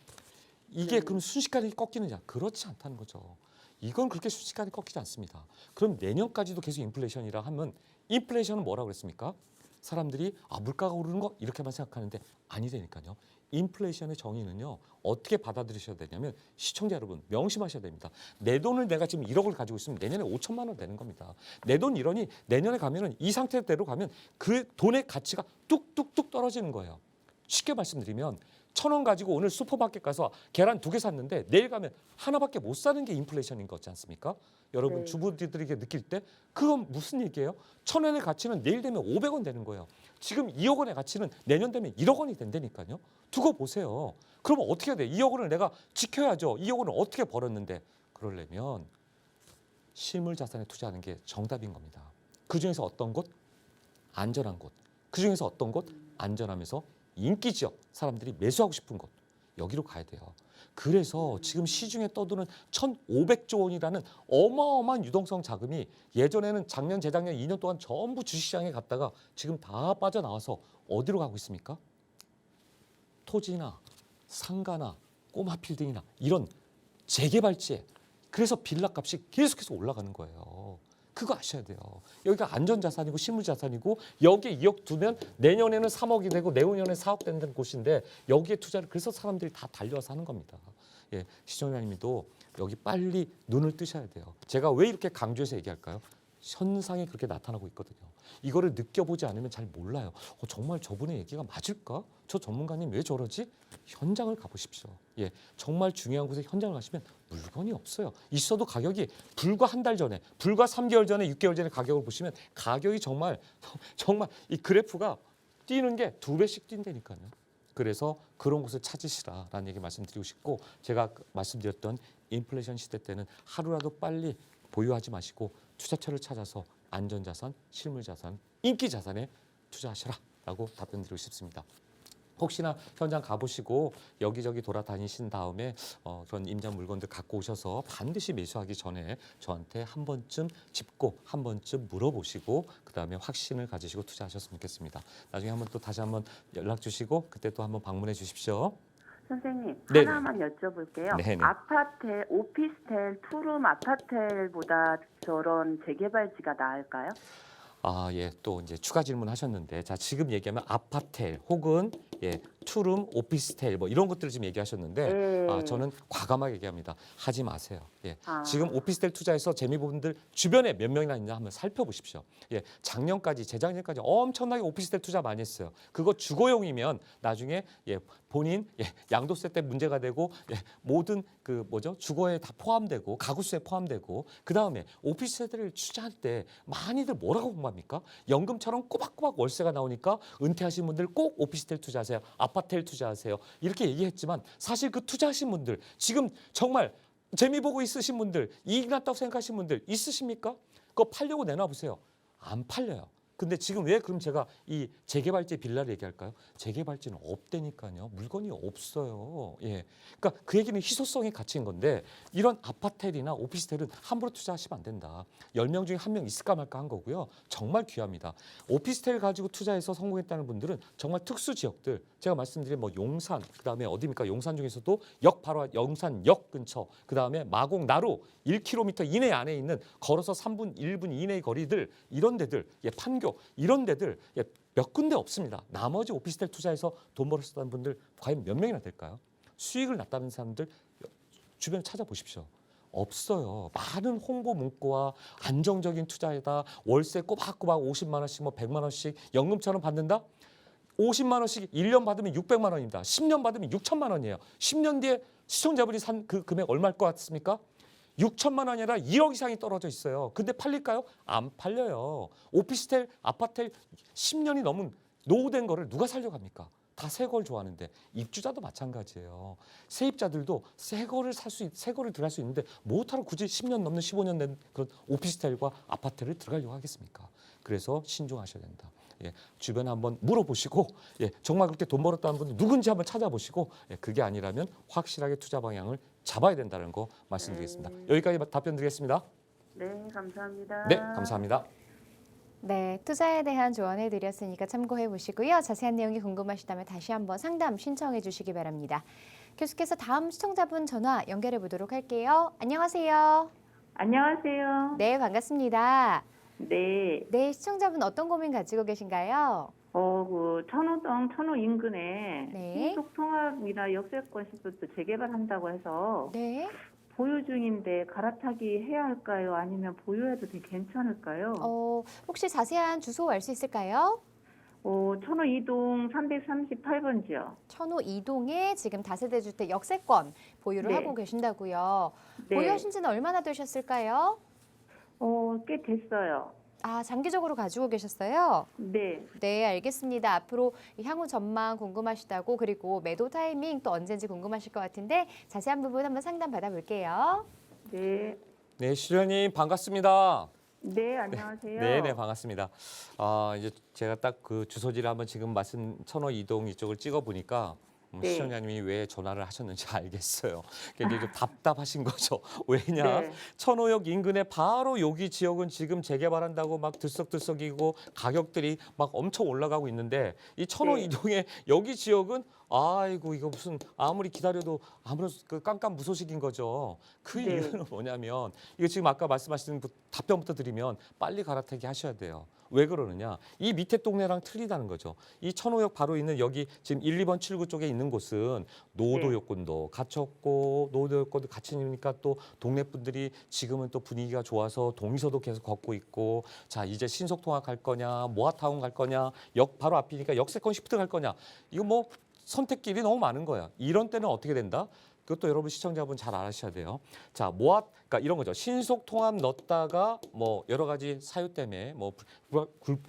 이게 그럼 순식간에 꺾이느냐? 그렇지 않다는 거죠. 이건 그렇게 순식간에 꺾이지 않습니다. 그럼 내년까지도 계속 인플레이션이라 하면 인플레이션은 뭐라고 그랬습니까? 사람들이 물가가 오르는 거 이렇게만 생각하는데 아니라니까요. 인플레이션의 정의는요. 어떻게 받아들이셔야 되냐면 시청자 여러분 명심하셔야 됩니다. 내 돈을 내가 지금 1억을 가지고 있으면 내년에 5천만 원 되는 겁니다. 내 돈 1원이 내년에 가면은 이 상태대로 가면 그 돈의 가치가 뚝뚝뚝 떨어지는 거예요. 쉽게 말씀드리면 1,000원 가지고 오늘 슈퍼마켓 가서 계란 2개 샀는데 내일 가면 하나밖에 못 사는 게 인플레이션인 거지 않습니까? 여러분 네. 주부들에게 느낄 때 그건 무슨 얘기예요? 1,000원의 가치는 내일 되면 500원 되는 거예요. 지금 2억 원의 가치는 내년 되면 1억 원이 된다니까요. 두고 보세요. 그러면 어떻게 해야 돼? 2억 원을 내가 지켜야죠. 2억 원을 어떻게 벌었는데 그러려면 실물 자산에 투자하는 게 정답인 겁니다. 그중에서 어떤 곳? 안전한 곳. 그중에서 어떤 곳? 안전하면서 인기 지역, 사람들이 매수하고 싶은 곳. 여기로 가야 돼요. 그래서 지금 시중에 떠도는 1,500조 원이라는 어마어마한 유동성 자금이 예전에는 작년, 재작년 2년 동안 전부 주식시장에 갔다가 지금 다 빠져나와서 어디로 가고 있습니까? 토지나 상가나 꼬마 빌딩이나 이런 재개발지에 그래서 빌라 값이 계속해서 올라가는 거예요. 그거 아셔야 돼요. 여기가 안전자산이고 실물자산이고 여기에 2억 두면 내년에는 3억이 되고 내후년에 4억 되는 곳인데 여기에 투자를 그래서 사람들이 다 달려와서 하는 겁니다. 예, 시청자님도 여기 빨리 눈을 뜨셔야 돼요. 제가 왜 이렇게 강조해서 얘기할까요? 현상이 그렇게 나타나고 있거든요. 이거를 느껴보지 않으면 잘 몰라요. 정말 저분의 얘기가 맞을까? 저 전문가님 왜 저러지? 현장을 가보십시오. 예, 정말 중요한 곳에 현장을 가시면 물건이 없어요. 있어도 가격이 불과 한 달 전에, 불과 3개월 전에, 6개월 전에 가격을 보시면 가격이 정말 이 그래프가 뛰는 게 2배씩 뛴다니까요. 그래서 그런 곳을 찾으시라라는 얘기 말씀드리고 싶고 제가 말씀드렸던 인플레이션 시대 때는 하루라도 빨리 보유하지 마시고 투자처를 찾아서 안전자산, 실물자산, 인기자산에 투자하시라라고 답변드리고 싶습니다. 혹시나 현장 가보시고 여기저기 돌아다니신 다음에 그런 임장 물건들 갖고 오셔서 반드시 매수하기 전에 저한테 한 번쯤 짚고 한 번쯤 물어보시고 그다음에 확신을 가지시고 투자하셨으면 좋겠습니다. 나중에 한번 또 다시 한번 연락 주시고 그때 또 한번 방문해 주십시오. 선생님 네네. 하나만 여쭤볼게요. 네네. 아파트, 오피스텔, 투룸 아파트보다 저런 재개발지가 나을까요? 아, 예, 또 이제 추가 질문하셨는데, 자 지금 얘기하면 아파텔 혹은 예, 투룸, 오피스텔 뭐 이런 것들을 지금 얘기하셨는데, 네. 저는 과감하게 얘기합니다. 하지 마세요. 예, 아. 지금 오피스텔 투자해서 재미보분들 주변에 몇 명이나 있나 한번 살펴보십시오. 예, 작년까지, 재작년까지 엄청나게 오피스텔 투자 많이 했어요. 그거 주거용이면 나중에 예, 본인 양도세 때 문제가 되고 모든 그 뭐죠 주거에 다 포함되고 가구수에 포함되고 그 다음에 오피스텔을 투자할 때 많이들 뭐라고 공부합니까? 연금처럼 꼬박꼬박 월세가 나오니까 은퇴하신 분들 꼭 오피스텔 투자하세요, 아파텔 투자하세요 이렇게 얘기했지만 사실 그 투자하신 분들 지금 정말 재미 보고 있으신 분들 이익 났다고 생각하시는 분들 있으십니까? 그거 팔려고 내놔 보세요. 안 팔려요. 근데 지금 왜 그럼 제가 이 재개발지 빌라를 얘기할까요? 재개발지는 없다니까요. 물건이 없어요. 예. 그러니까 그 얘기는 희소성의 가치인 건데 이런 아파텔이나 오피스텔은 함부로 투자하시면 안 된다. 10명 중에 1명 있을까 말까 한 거고요. 정말 귀합니다. 오피스텔 가지고 투자해서 성공했다는 분들은 정말 특수 지역들 제가 말씀드린 뭐 용산 그다음에 어디입니까? 용산 중에서도 역 바로 용산역 근처 그다음에 마곡 나루 1km 이내 안에 있는 걸어서 3분 1분 이내의 거리들 이런 데들 판교 이런 데들 몇 군데 없습니다. 나머지 오피스텔 투자해서 돈 벌었다는 분들 과연 몇 명이나 될까요? 수익을 났다는 사람들 주변에 찾아보십시오. 없어요. 많은 홍보 문구와 안정적인 투자에다 월세 꼬박꼬박 50만 원씩 뭐 100만 원씩 연금처럼 받는다? 50만 원씩 1년 받으면 600만 원입니다. 10년 받으면 6천만 원이에요. 10년 뒤에 시청자분이 산 그 금액 얼마일 것 같습니까? 6천만 원이 아니라 1억 이상이 떨어져 있어요. 근데 팔릴까요? 안 팔려요. 오피스텔, 아파텔 10년이 넘은 노후된 거를 누가 살려고 합니까? 다 새 걸 좋아하는데 입주자도 마찬가지예요. 세입자들도 새 거를 새 거를 들어갈 수 있는데 뭐하러 굳이 10년 넘는 15년 된 그런 오피스텔과 아파트를 들어가려고 하겠습니까? 그래서 신중하셔야 된다. 예, 주변에 한번 물어보시고 정말 그렇게 돈 벌었다는 분들 누군지 한번 찾아보시고 그게 아니라면 확실하게 투자 방향을 잡아야 된다는 거 말씀드리겠습니다. 여기까지 답변 드리겠습니다. 네, 감사합니다. 네, 감사합니다. 네, 투자에 대한 조언을 드렸으니까 참고해 보시고요. 자세한 내용이 궁금하시다면 다시 한번 상담 신청해 주시기 바랍니다. 계속해서 다음 시청자분 전화 연결해 보도록 할게요. 안녕하세요. 안녕하세요. 네, 반갑습니다. 네. 네, 시청자분 어떤 고민 가지고 계신가요? 그 천호동 천호 인근에 네. 신속통합이나 역세권 시설도 재개발한다고 해서 네. 보유 중인데 갈아타기 해야 할까요? 아니면 보유해도 괜찮을까요? 혹시 자세한 주소 알 수 있을까요? 천호 이동 338번지요. 천호 이동에 지금 다세대 주택 역세권 보유를 네. 하고 계신다고요. 네. 보유하신 지는 얼마나 되셨을까요? 꽤 됐어요. 아, 장기적으로 가지고 계셨어요? 네. 네, 알겠습니다. 앞으로 이 향후 전망 궁금하시다고 그리고 매도 타이밍 또 언제인지 궁금하실 것 같은데 자세한 부분 한번 상담 받아볼게요. 네. 네, 시장님 반갑습니다. 네, 안녕하세요. 네, 반갑습니다. 이제 제가 딱 그 주소지를 한번 지금 말씀 천호 이동 이쪽을 찍어 보니까 네. 시청자님이 왜 전화를 하셨는지 알겠어요. 굉장히 좀 답답하신 거죠. 왜냐? 네. 천호역 인근에 바로 여기 지역은 지금 재개발한다고 막 들썩들썩이고 가격들이 막 엄청 올라가고 있는데 이 천호 네. 이동의 여기 지역은 아이고 이거 무슨 아무리 기다려도 아무런 그 깜깜무소식인 거죠. 그 네. 이유는 뭐냐면 이거 지금 아까 말씀하신 답변부터 드리면 빨리 갈아타기 하셔야 돼요. 왜 그러느냐? 이 밑에 동네랑 틀리다는 거죠. 이 천호역 바로 있는 여기 지금 1, 2번 출구 쪽에 있는 곳은 노도 네. 요건도 갖췄고 노도 요건도 갖추니까 또 동네 분들이 지금은 또 분위기가 좋아서 동의서도 계속 걷고 있고 자 이제 신속통합 갈 거냐 모아타운 갈 거냐 역 바로 앞이니까 역세권 시프트 갈 거냐 이거 뭐 선택길이 너무 많은 거야. 이런 때는 어떻게 된다? 그것도 여러분 시청자분 잘 아셔야 돼요. 자, 그러니까 이런 거죠. 신속 통합 넣었다가 뭐 여러 가지 사유 때문에 뭐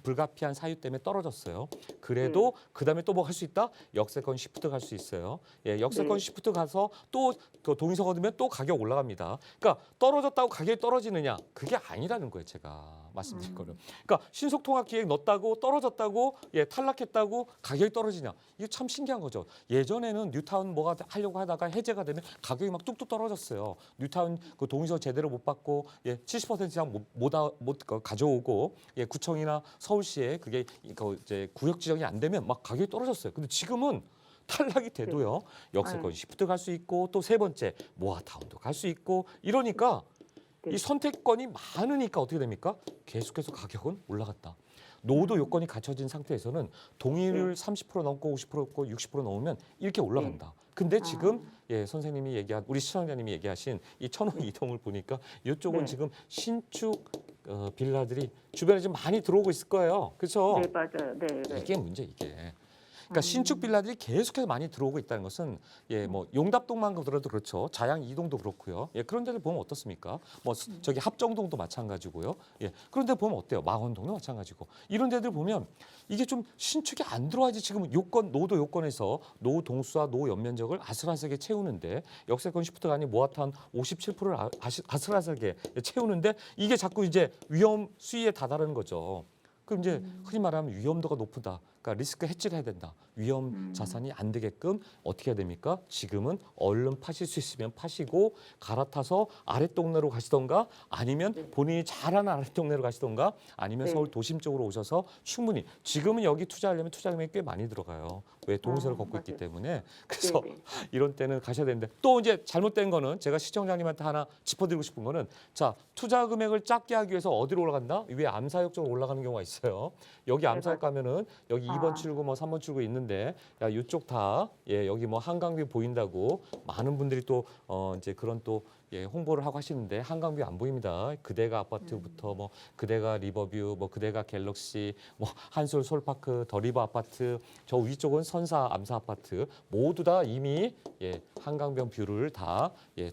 불가피한 사유 때문에 떨어졌어요. 그래도 그다음에 또 뭐 할 수 있다? 역세권 시프트 갈 수 있어요. 예, 역세권 네. 시프트 가서 또 그 동의서 얻으면 또 가격 올라갑니다. 그러니까 떨어졌다고 가격이 떨어지느냐? 그게 아니라는 거예요, 제가 말씀드릴 거는. 그러니까 신속 통합 기획 넣었다고 떨어졌다고 예, 탈락했다고 가격이 떨어지냐? 이거 참 신기한 거죠. 예전에는 뉴타운 뭐가 하려고 하다가 해제가 되면 가격이 막 뚝뚝 떨어졌어요. 뉴타운 그 동의서 제대로 못 받고 예, 70% 이상 못 가져오고 예, 구청이나 서울시에 그게 그 이제 구역 지정이 안 되면 막 가격이 떨어졌어요. 근데 지금은 탈락이 돼도요. 역세권 시프트 갈 수 있고 또 세 번째 모아타운도 갈 수 있고 이러니까 네. 이 선택권이 많으니까 어떻게 됩니까? 계속해서 가격은 올라갔다. 노도 요건이 갖춰진 상태에서는 동의를 30% 넘고 50% 넘고 60% 넘으면 이렇게 올라간다. 근데 지금 예, 선생님이 얘기한 우리 시청자님이 얘기하신 이 천호 이동을 보니까 이쪽은 네. 지금 신축 빌라들이 주변에 좀 많이 들어오고 있을 거예요. 그렇죠? 네, 맞아요. 네, 네. 이게 문제 이게. 그러니까 신축 빌라들이 계속해서 많이 들어오고 있다는 것은 예, 뭐 용답동만 보더라도 그렇죠. 자양 이동도 그렇고요. 예, 그런 데를 보면 어떻습니까? 뭐 저기 합정동도 마찬가지고요. 예, 그런 데 보면 어때요? 망원동도 마찬가지고. 이런 데들 보면 이게 좀 신축이 안 들어와야지 지금 노도 요건에서 노 동수와 노 연면적을 아슬아슬하게 채우는데 역세권 시프트가 아닌 모아탄 57%를 아슬아슬하게 채우는데 이게 자꾸 이제 위험 수위에 다다르는 거죠. 그럼 이제 흔히 말하면 위험도가 높다. 그러니까 리스크 해지를 해야 된다. 위험 자산이 안 되게끔 어떻게 해야 됩니까? 지금은 얼른 파실 수 있으면 파시고 갈아타서 아랫동네로 가시던가 아니면 본인이 잘하는 아랫동네로 가시던가 아니면 네. 서울 도심 쪽으로 오셔서 충분히 지금은 여기 투자하려면 투자금이 꽤 많이 들어가요. 왜 동의서를 걷고 있기 맞아요. 때문에 그래서 네, 네. 이런 때는 가셔야 되는데 또 이제 잘못된 거는 제가 시청자님한테 하나 짚어드리고 싶은 거는 자 투자 금액을 작게 하기 위해서 어디로 올라간다? 위에 암사역 쪽으로 올라가는 경우가 있어요. 여기 암사역 가면은 여기 2번 출구 뭐 3번 출구 있는데 야 이쪽 다 예, 여기 뭐 한강뷰 보인다고 많은 분들이 또 이제 그런 또 예, 홍보를 하고 하시는데 한강뷰 안 보입니다. 그대가 아파트부터 뭐 그대가 리버뷰, 뭐 그대가 갤럭시, 뭐 한솔 솔파크, 더 리버 아파트, 저 위쪽은 선사 암사 아파트 모두 다 이미 예, 한강변 뷰를 다 예,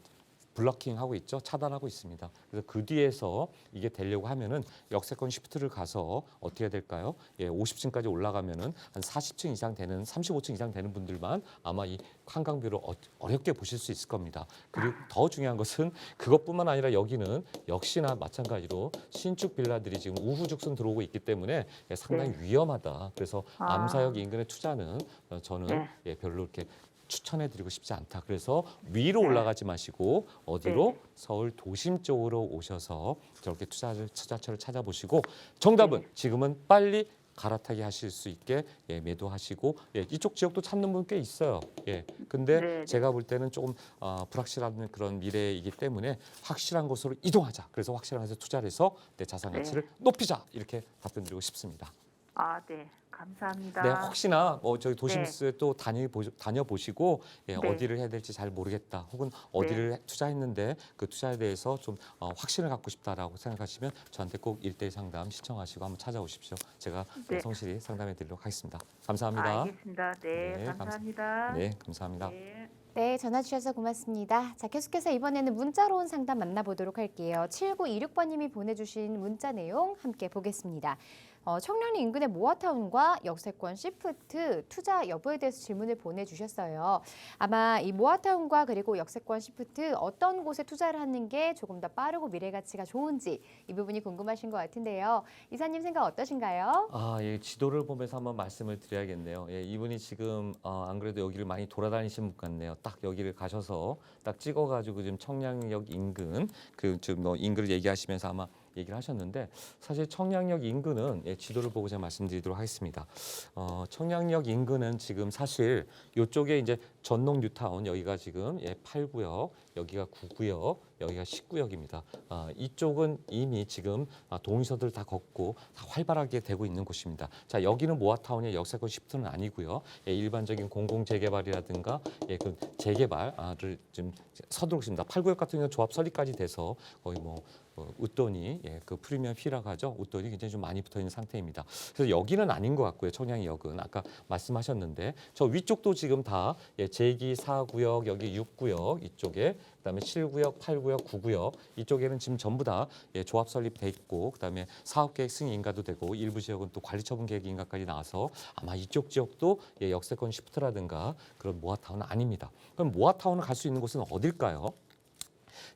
블러킹하고 있죠. 차단하고 있습니다. 그래서 그 뒤에서 이게 되려고 하면은 역세권 시프트를 가서 어떻게 해야 될까요? 예, 50층까지 올라가면은 한 40층 이상 되는 35층 이상 되는 분들만 아마 이 한강뷰를 어렵게 보실 수 있을 겁니다. 그리고 더 중요한 것은 그것뿐만 아니라 여기는 역시나 마찬가지로 신축 빌라들이 지금 우후죽순 들어오고 있기 때문에 예, 상당히 위험하다. 그래서 암사역 인근의 투자는 저는 네. 예, 별로 이렇게 추천해드리고 싶지 않다. 그래서 위로 올라가지 마시고 어디로 네. 서울 도심 쪽으로 오셔서 저렇게 투자처를 찾아보시고 정답은 지금은 빨리 갈아타기 하실 수 있게 예, 매도하시고 예, 이쪽 지역도 찾는 분 꽤 있어요. 예, 근데 네. 제가 볼 때는 조금 불확실한 그런 미래이기 때문에 확실한 곳으로 이동하자. 그래서 확실한 곳에 투자를 해서 내 자산 가치를 높이자. 이렇게 답변드리고 싶습니다. 아, 네. 감사합니다. 네, 혹시나 저희 도심스에 또 다녀보시고 예, 네. 어디를 해야 될지 잘 모르겠다. 혹은 어디를 투자했는데 그 투자에 대해서 좀 확신을 갖고 싶다라고 생각하시면 저한테 꼭 1대1 상담 신청하시고 한번 찾아오십시오. 제가 네. 성실히 상담해 드리도록 하겠습니다. 감사합니다. 알겠습니다. 네, 네, 감사합니다. 네, 감사합니다. 네. 네, 전화 주셔서 고맙습니다. 자, 계속해서 이번에는 문자로 온 상담 만나보도록 할게요. 7926번님이 보내주신 문자 내용 함께 보겠습니다. 청량리 인근의 모아타운과 역세권 시프트 투자 여부에 대해서 질문을 보내주셨어요. 아마 이 모아타운과 그리고 역세권 시프트 어떤 곳에 투자를 하는 게 조금 더 빠르고 미래 가치가 좋은지 이 부분이 궁금하신 것 같은데요. 이사님 생각 어떠신가요? 예, 지도를 보면서 한번 말씀을 드려야겠네요. 예, 이분이 지금 안 그래도 여기를 많이 돌아다니신 분 같네요. 딱 여기를 가셔서 딱 찍어가지고 지금 청량역 인근 지금 인근을 얘기하시면서 아마 얘기를 하셨는데 사실 청량역 인근은 지도를 보고 제가 말씀드리도록 하겠습니다. 청량역 인근은 지금 사실 이쪽에 이제 전농 뉴타운 여기가 지금 8구역, 여기가 9구역, 여기가 10구역입니다. 이쪽은 이미 지금 동의서들 다 걷고 다 활발하게 되고 있는 곳입니다. 자, 여기는 모아타운의 역세권 시프트는 아니고요. 일반적인 공공 재개발이라든가 그 재개발을 좀 서두르고 있습니다. 8구역 같은 경우는 조합 설립까지 돼서 거의 웃돈이 그 프리미엄 피라고 하죠. 웃돈이 굉장히 좀 많이 붙어 있는 상태입니다. 그래서 여기는 아닌 것 같고요. 청량역은 아까 말씀하셨는데 저 위쪽도 지금 다 제2, 4구역, 여기 6구역 이쪽에 그다음에 7구역, 8구역, 9구역 이쪽에는 지금 전부 다 조합 설립돼 있고 그다음에 사업 계획 승인 인가도 되고 일부 지역은 또 관리 처분 계획 인가까지 나와서 아마 이쪽 지역도 역세권 시프트라든가 그런 모아타운은 아닙니다. 그럼 모아타운을 갈 수 있는 곳은 어딜까요?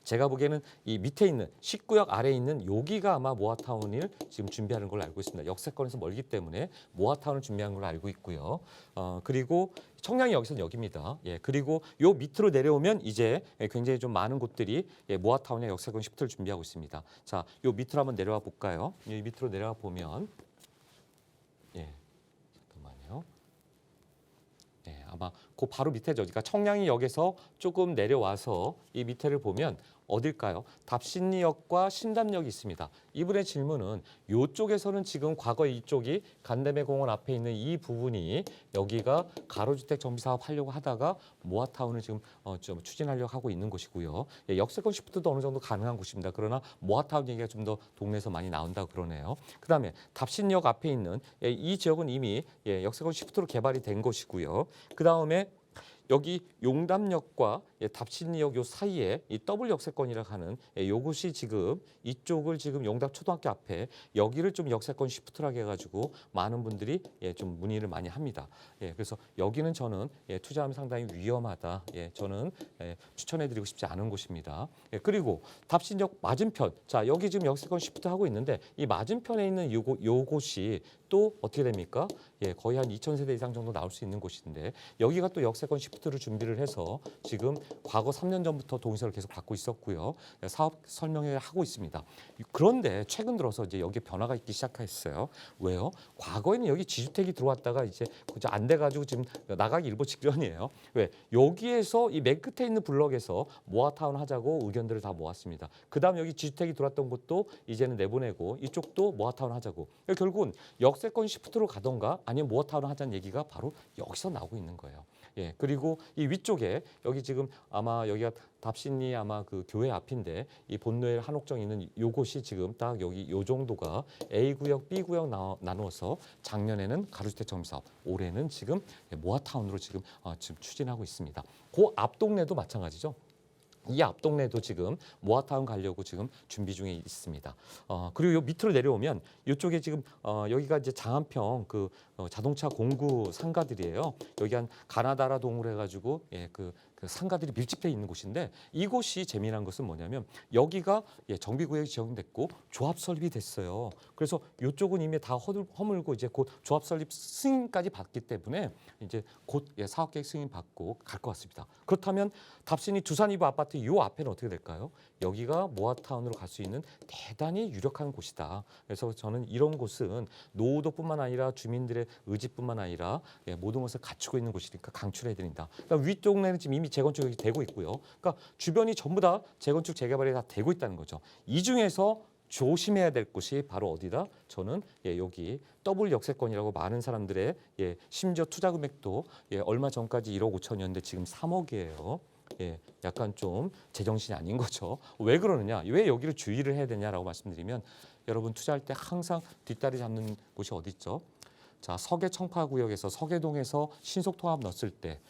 제가 보기에는 이 밑에 있는 10구역 아래에 있는 여기가 아마 모아타운을 지금 준비하는 걸로 알고 있습니다. 역세권에서 멀기 때문에 모아타운을 준비한 걸로 알고 있고요. 그리고 청량이 여기서는 여기입니다. 그리고 요 밑으로 내려오면 이제 굉장히 좀 많은 곳들이 모아타운의 역세권 시프트를 준비하고 있습니다. 자, 요 밑으로 한번 내려와 볼까요? 이 밑으로 내려와 보면 잠깐만요. 아마 그 바로 밑에죠. 그러니까 청량리역에서 조금 내려와서 이 밑에를 보면 어딜까요? 답신리역과 신담역이 있습니다. 이분의 질문은 이쪽에서는 지금 과거 이쪽이 간담회공원 앞에 있는 이 부분이 여기가 가로주택 정비사업 하려고 하다가 모아타운을 지금 좀 추진하려고 하고 있는 곳이고요. 역세권 시프트도 어느 정도 가능한 곳입니다. 그러나 모아타운 얘기가 좀 더 동네에서 많이 나온다고 그러네요. 그다음에 답신역 앞에 있는 이 지역은 이미 역세권 시프트로 개발이 된 곳이고요. 그다음에 여기 용담역과 답신리역 요 사이에 이 더블 역세권이라고 하는 요것이 지금 이쪽을 지금 용담초등학교 앞에 여기를 좀 역세권 시프트라고 해가지고 많은 분들이 좀 문의를 많이 합니다. 그래서 여기는 저는 투자하면 상당히 위험하다. 저는 추천해드리고 싶지 않은 곳입니다. 그리고 답신역 맞은편, 자 여기 지금 역세권 시프트 하고 있는데 이 맞은편에 있는 요곳이 또 어떻게 됩니까? 거의 한 2,000세대 이상 정도 나올 수 있는 곳인데 여기가 또 역세권 시프트를 준비를 해서 지금 과거 3년 전부터 동의서를 계속 받고 있었고요. 사업 설명회를 하고 있습니다. 그런데 최근 들어서 이제 여기에 변화가 있기 시작했어요. 왜요? 과거에는 여기 지주택이 들어왔다가 이제 안 돼가지고 지금 나가기 일보 직전이에요. 왜? 여기에서 이 맨 끝에 있는 블럭에서 모아타운 하자고 의견들을 다 모았습니다. 그다음 여기 지주택이 들어왔던 곳도 이제는 내보내고 이쪽도 모아타운 하자고. 결국은 역세권 시프트로 가던가 아니면 모아타운 하자는 얘기가 바로 여기서 나오고 있는 거예요. 그리고 이 위쪽에 여기 지금 아마 여기가 답신리 아마 그 교회 앞인데 이 본노엘 한옥정 있는 요곳이 지금 딱 여기 요 정도가 A구역, B구역 나누어서 작년에는 가로주택 정비사업, 올해는 지금 모아타운으로 지금 추진하고 있습니다. 그 앞 동네도 마찬가지죠. 이 앞동네도 지금 모아타운 가려고 지금 준비 중에 있습니다. 그리고 요 밑으로 내려오면 이쪽에 지금 여기가 이제 장안평 그 자동차 공구 상가들이에요. 여기 한 가나다라 동으로 해가지고 그 상가들이 밀집해 있는 곳인데 이곳이 재미난 것은 뭐냐면 여기가 정비구역이 지정됐고 조합 설립이 됐어요. 그래서 이쪽은 이미 다 허물고 이제 곧 조합 설립 승인까지 받기 때문에 이제 곧 사업계획 승인 받고 갈 것 같습니다. 그렇다면 답신이 두산이브 아파트 이 앞에는 어떻게 될까요? 여기가 모아타운으로 갈 수 있는 대단히 유력한 곳이다. 그래서 저는 이런 곳은 노후도뿐만 아니라 주민들의 의지뿐만 아니라 모든 것을 갖추고 있는 곳이니까 강추해 드린다. 그러니까 위쪽에는 지금 이미 재건축이 되고 있고요. 그러니까 주변이 전부 다 재건축 재개발이 다 되고 있다는 거죠. 이 중에서 조심해야 될 곳이 바로 어디다? 저는 여기 더블 역세권이라고 많은 사람들의 심지어 투자 금액도 얼마 전까지 1억 5천이었는데 지금 3억이에요. 약간 좀 제정신이 아닌 거죠. 왜 그러느냐? 왜 여기를 주의를 해야 되냐라고 말씀드리면 여러분 투자할 때 항상 뒷다리 잡는 곳이 어디 있죠? 자, 서계 청파구역에서 서계동에서 신속통합 넣었을 때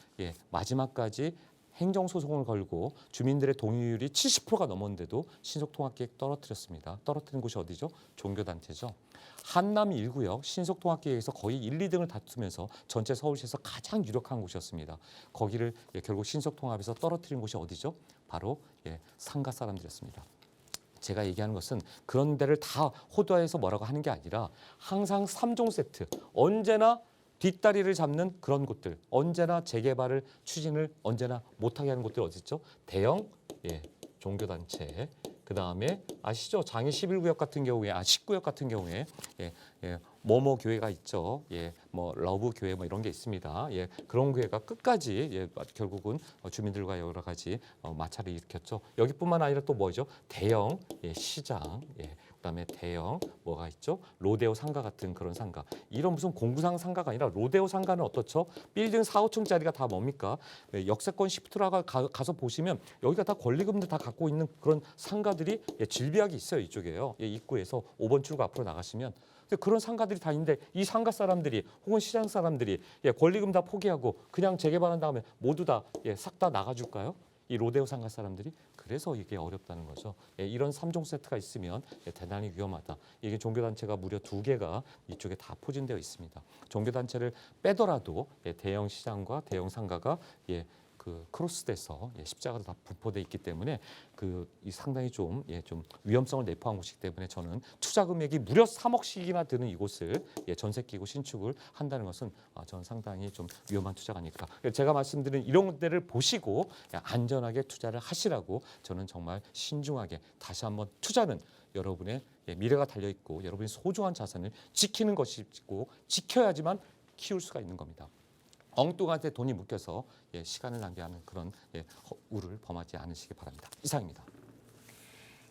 마지막까지 행정소송을 걸고 주민들의 동의율이 70%가 넘었는데도 신속통합계획 떨어뜨렸습니다. 떨어뜨린 곳이 어디죠? 종교단체죠. 한남 1구역 신속통합계획에서 거의 1, 2등을 다투면서 전체 서울시에서 가장 유력한 곳이었습니다. 거기를 결국 신속통합에서 떨어뜨린 곳이 어디죠? 바로 상가 사람들이었습니다. 제가 얘기하는 것은 그런 데를 다 호도해서 뭐라고 하는 게 아니라 항상 3종 세트, 언제나 뒷다리를 잡는 그런 곳들, 언제나 재개발을 추진을 언제나 못하게 하는 곳들 어디 있죠? 대형 종교단체, 그 다음에 아시죠? 장애 11구역 같은 경우에 10구역 같은 경우에 뭐뭐 교회가 있죠. 뭐 러브 교회 뭐 이런 게 있습니다. 그런 교회가 끝까지 결국은 주민들과 여러 가지 마찰을 일으켰죠. 여기뿐만 아니라 또 뭐죠? 대형 시장, 그다음에 대형 뭐가 있죠? 로데오 상가 같은 그런 상가. 이런 무슨 공구상 상가가 아니라 로데오 상가는 어떻죠? 빌딩 4, 5층짜리가 다 뭡니까? 역세권 시프트라가 가서 보시면 여기가 다 권리금들 다 갖고 있는 그런 상가들이 질비하게 있어요. 이쪽에요. 입구에서 5번 출구 앞으로 나가시면 그런 상가들이 다 있는데 이 상가 사람들이 혹은 시장 사람들이 권리금 다 포기하고 그냥 재개발한 다음에 모두 다 싹 다 나가줄까요? 이 로데오 상가 사람들이 그래서 이게 어렵다는 거죠. 이런 3종 세트가 있으면 대단히 위험하다. 이게 종교단체가 무려 2개가 이쪽에 다 포진되어 있습니다. 종교단체를 빼더라도 대형 시장과 대형 상가가 그 크로스돼서 십자가도 다 분포돼 있기 때문에 이 상당히 좀 위험성을 내포한 곳이기 때문에 저는 투자 금액이 무려 3억씩이나 드는 이곳을 전세 끼고 신축을 한다는 것은 저는 상당히 좀 위험한 투자가 아닐까. 제가 말씀드린 이런 데를 보시고 안전하게 투자를 하시라고 저는 정말 신중하게 다시 한번 투자는 여러분의 미래가 달려 있고 여러분의 소중한 자산을 지키는 것이고 지켜야지만 키울 수가 있는 겁니다. 엉뚱한테 돈이 묶여서 시간을 낭비하는 그런 우를 범하지 않으시기 바랍니다. 이상입니다.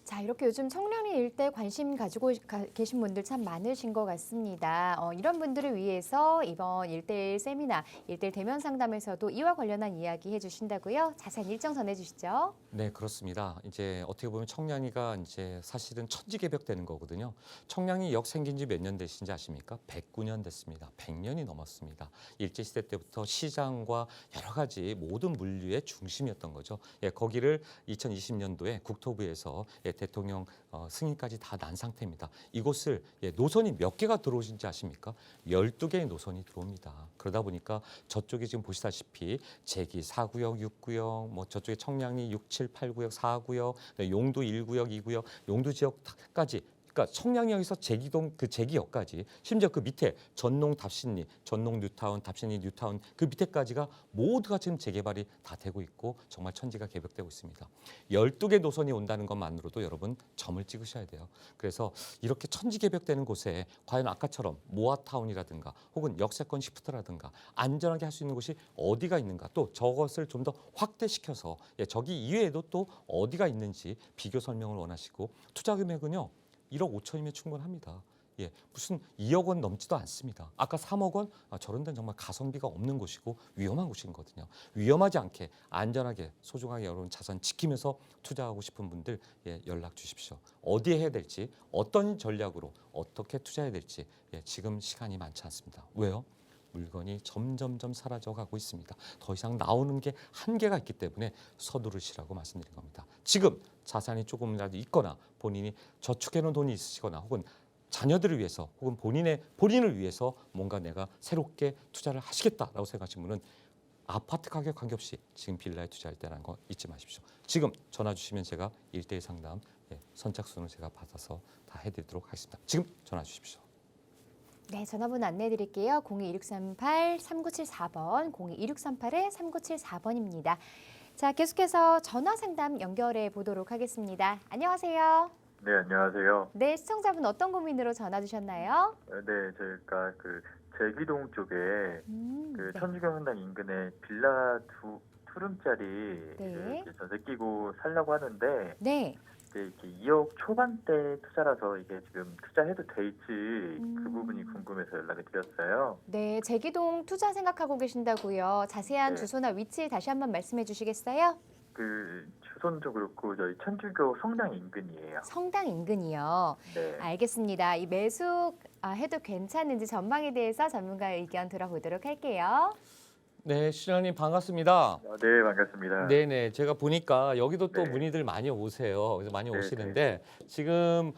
자, 이렇게 요즘 청량리 일대 관심 가지고 계신 분들 참 많으신 것 같습니다. 이런 분들을 위해서 이번 1대1 세미나, 1대1 대면 상담에서도 이와 관련한 이야기 해주신다고요? 자세한 일정 전해주시죠. 네, 그렇습니다. 이제 어떻게 보면 청량리가 이제 사실은 천지개벽되는 거거든요. 청량리역 생긴 지 몇 년 되신지 아십니까? 109년 됐습니다. 100년이 넘었습니다. 일제시대 때부터 시장과 여러 가지 모든 물류의 중심이었던 거죠. 거기를 2020년도에 국토부에서 대통령 승인까지 다 난 상태입니다. 이곳을 노선이 몇 개가 들어오신지 아십니까? 12개의 노선이 들어옵니다. 그러다 보니까 저쪽에 지금 보시다시피 제기 4구역, 6구역, 뭐 저쪽에 청량리 6, 7, 8구역, 4구역, 용도 1구역, 2구역, 용도 지역까지 그러니까 청량리역에서 제기동 그 제기역까지 심지어 그 밑에 전농 답신리, 전농 뉴타운, 답신리 뉴타운 그 밑에까지가 모두가 지금 재개발이 다 되고 있고 정말 천지가 개벽되고 있습니다. 12개 노선이 온다는 것만으로도 여러분 점을 찍으셔야 돼요. 그래서 이렇게 천지개벽되는 곳에 과연 아까처럼 모아타운이라든가 혹은 역세권 시프트라든가 안전하게 할 수 있는 곳이 어디가 있는가 또 저것을 좀 더 확대시켜서 저기 이외에도 또 어디가 있는지 비교 설명을 원하시고 투자 금액은요. 1억 5천이면 충분합니다. 무슨 2억 원 넘지도 않습니다. 아까 3억 원 저런 데는 정말 가성비가 없는 곳이고 위험한 곳이거든요. 위험하지 않게 안전하게 소중하게 여러분 자산 지키면서 투자하고 싶은 분들 연락 주십시오. 어디에 해야 될지 어떤 전략으로 어떻게 투자해야 될지 지금 시간이 많지 않습니다. 왜요? 물건이 점점점 사라져가고 있습니다. 더 이상 나오는 게 한계가 있기 때문에 서두르시라고 말씀드린 겁니다. 지금 자산이 조금이라도 있거나 본인이 저축해놓은 돈이 있으시거나 혹은 자녀들을 위해서 혹은 본인을 위해서 뭔가 내가 새롭게 투자를 하시겠다라고 생각하시는 분은 아파트 가격 관계없이 지금 빌라에 투자할 때라는 거 잊지 마십시오. 지금 전화 주시면 제가 1대1 상담 선착순을 제가 받아서 다 해드리도록 하겠습니다. 지금 전화 주십시오. 네, 전화번호 안내해 드릴게요. 022638-3974번, 022638-3974번입니다. 자, 계속해서 전화 상담 연결해 보도록 하겠습니다. 안녕하세요. 네, 안녕하세요. 네, 시청자분 어떤 고민으로 전화 주셨나요? 네, 저희가 그 제기동 쪽에 그 네. 천주경 성당 인근에 빌라 두 투룸짜리 네. 이렇게 전세 끼고 살려고 하는데 네. 이제 이렇게 2억 초반대 투자라서 이게 지금 투자해도 될지 그 부분이 음. 궁금해서 연락을 드렸어요. 네, 제기동 투자 생각하고 계신다고요. 자세한 네. 주소나 위치 다시 한번 말씀해 주시겠어요? 그 주소도 그렇고 저희 천주교 성당 인근이에요. 성당 인근이요. 네. 알겠습니다. 이 매수 해도 괜찮은지 전망에 대해서 전문가 의견 들어보도록 할게요. 네, 시장님 반갑습니다. 네, 반갑습니다. 네네, 제가 보니까 여기도 또 네. 문의들 많이 오세요. 그래서 많이 네, 오시는데 지금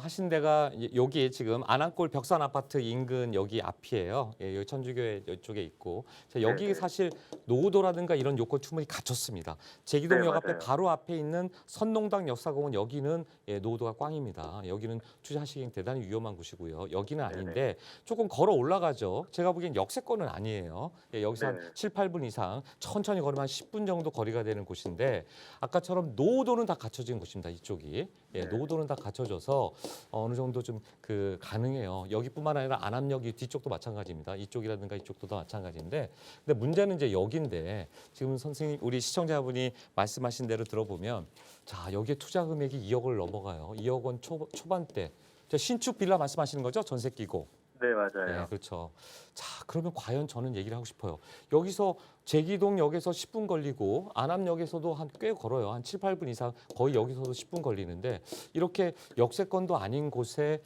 하신 데가 여기 지금 안암골 벽산 아파트 인근 여기 앞이에요. 예, 여기 천주교회 이쪽에 있고 자, 여기 네. 사실 노후도라든가 이런 요건 충분히 갖췄습니다. 제기동역 네, 앞에 맞아요. 바로 앞에 있는 선농당 역사공원 여기는 예, 노후도가 꽝입니다. 여기는 투자하시기 대단히 위험한 곳이고요. 여기는 네네. 아닌데 조금 걸어 올라가죠. 제가 보기엔 역세권은 아니에요. 예, 여기서 한 네. 7, 8분 이상 천천히 걸으면 한 10분 정도 거리가 되는 곳인데 아까처럼 노후도는 다 갖춰진 곳입니다. 이쪽이. 예, 네. 노후도는 다 갖춰져서 어느 정도 좀 그 가능해요. 여기뿐만 아니라 안암역 뒤쪽도 마찬가지입니다. 이쪽이라든가 이쪽도 다 마찬가지인데 근데 문제는 이제 여기인데 지금 선생님 우리 시청자분이 말씀하신 대로 들어보면 자, 여기에 투자 금액이 2억을 넘어가요. 2억 원 초반대. 저 신축 빌라 말씀하시는 거죠? 전세 끼고. 네, 맞아요. 네, 그렇죠. 자, 그러면 과연 저는 얘기를 하고 싶어요. 여기서 제기동역에서 10분 걸리고 안암역에서도 한 꽤 걸어요. 한 7, 8분 이상 거의 여기서도 10분 걸리는데 이렇게 역세권도 아닌 곳에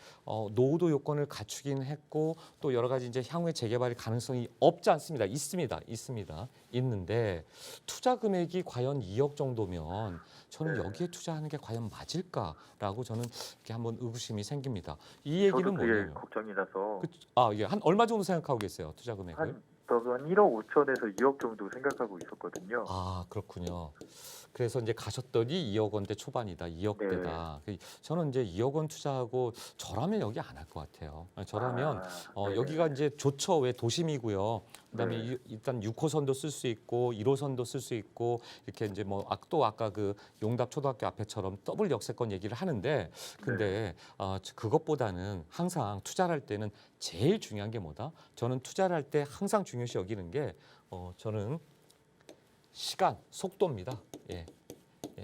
노후도 요건을 갖추긴 했고 또 여러 가지 이제 향후에 재개발의 가능성이 없지 않습니다. 있습니다. 있는데 투자 금액이 과연 2억 정도면 저는 네. 여기에 투자하는 게 과연 맞을까라고 저는 이렇게 한번 의구심이 생깁니다. 이 얘기는 저도 그게 뭐냐면 걱정이라서 예, 한 얼마 정도 생각하고 계세요? 투자 금액을? 한 1억 5천에서 2억 정도 생각하고 있었거든요. 아, 그렇군요. 그래서 이제 가셨더니 2억 원대 초반이다, 2억대다. 저는 이제 2억 원 투자하고 저라면 여기 안 할 것 같아요. 저라면 네. 여기가 이제 좋죠. 왜 도심이고요. 그다음에 네. 일단 6호선도 쓸 수 있고 1호선도 쓸 수 있고 이렇게 이제 뭐 또 아까 그 용답 초등학교 앞에처럼 더블 역세권 얘기를 하는데 근데 그것보다는 항상 투자를 할 때는 제일 중요한 게 뭐다? 저는 투자를 할 때 항상 중요시 여기는 게 저는 시간, 속도입니다. 예.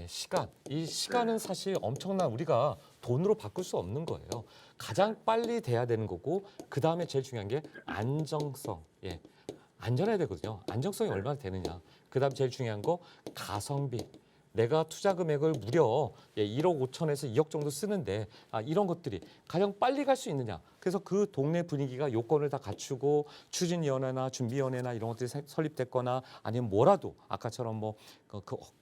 시간. 이 시간은 사실 엄청난 우리가 돈으로 바꿀 수 없는 거예요. 가장 빨리 돼야 되는 거고 그 다음에 제일 중요한 게 안정성. 예. 안전해야 되거든요. 안정성이 얼마나 되느냐. 그 다음 제일 중요한 거 가성비. 내가 투자 금액을 무려 1억 5천에서 2억 정도 쓰는데 이런 것들이 가장 빨리 갈 수 있느냐. 그래서 그 동네 분위기가 요건을 다 갖추고 추진위원회나 준비위원회나 이런 것들이 설립됐거나 아니면 뭐라도 아까처럼 뭐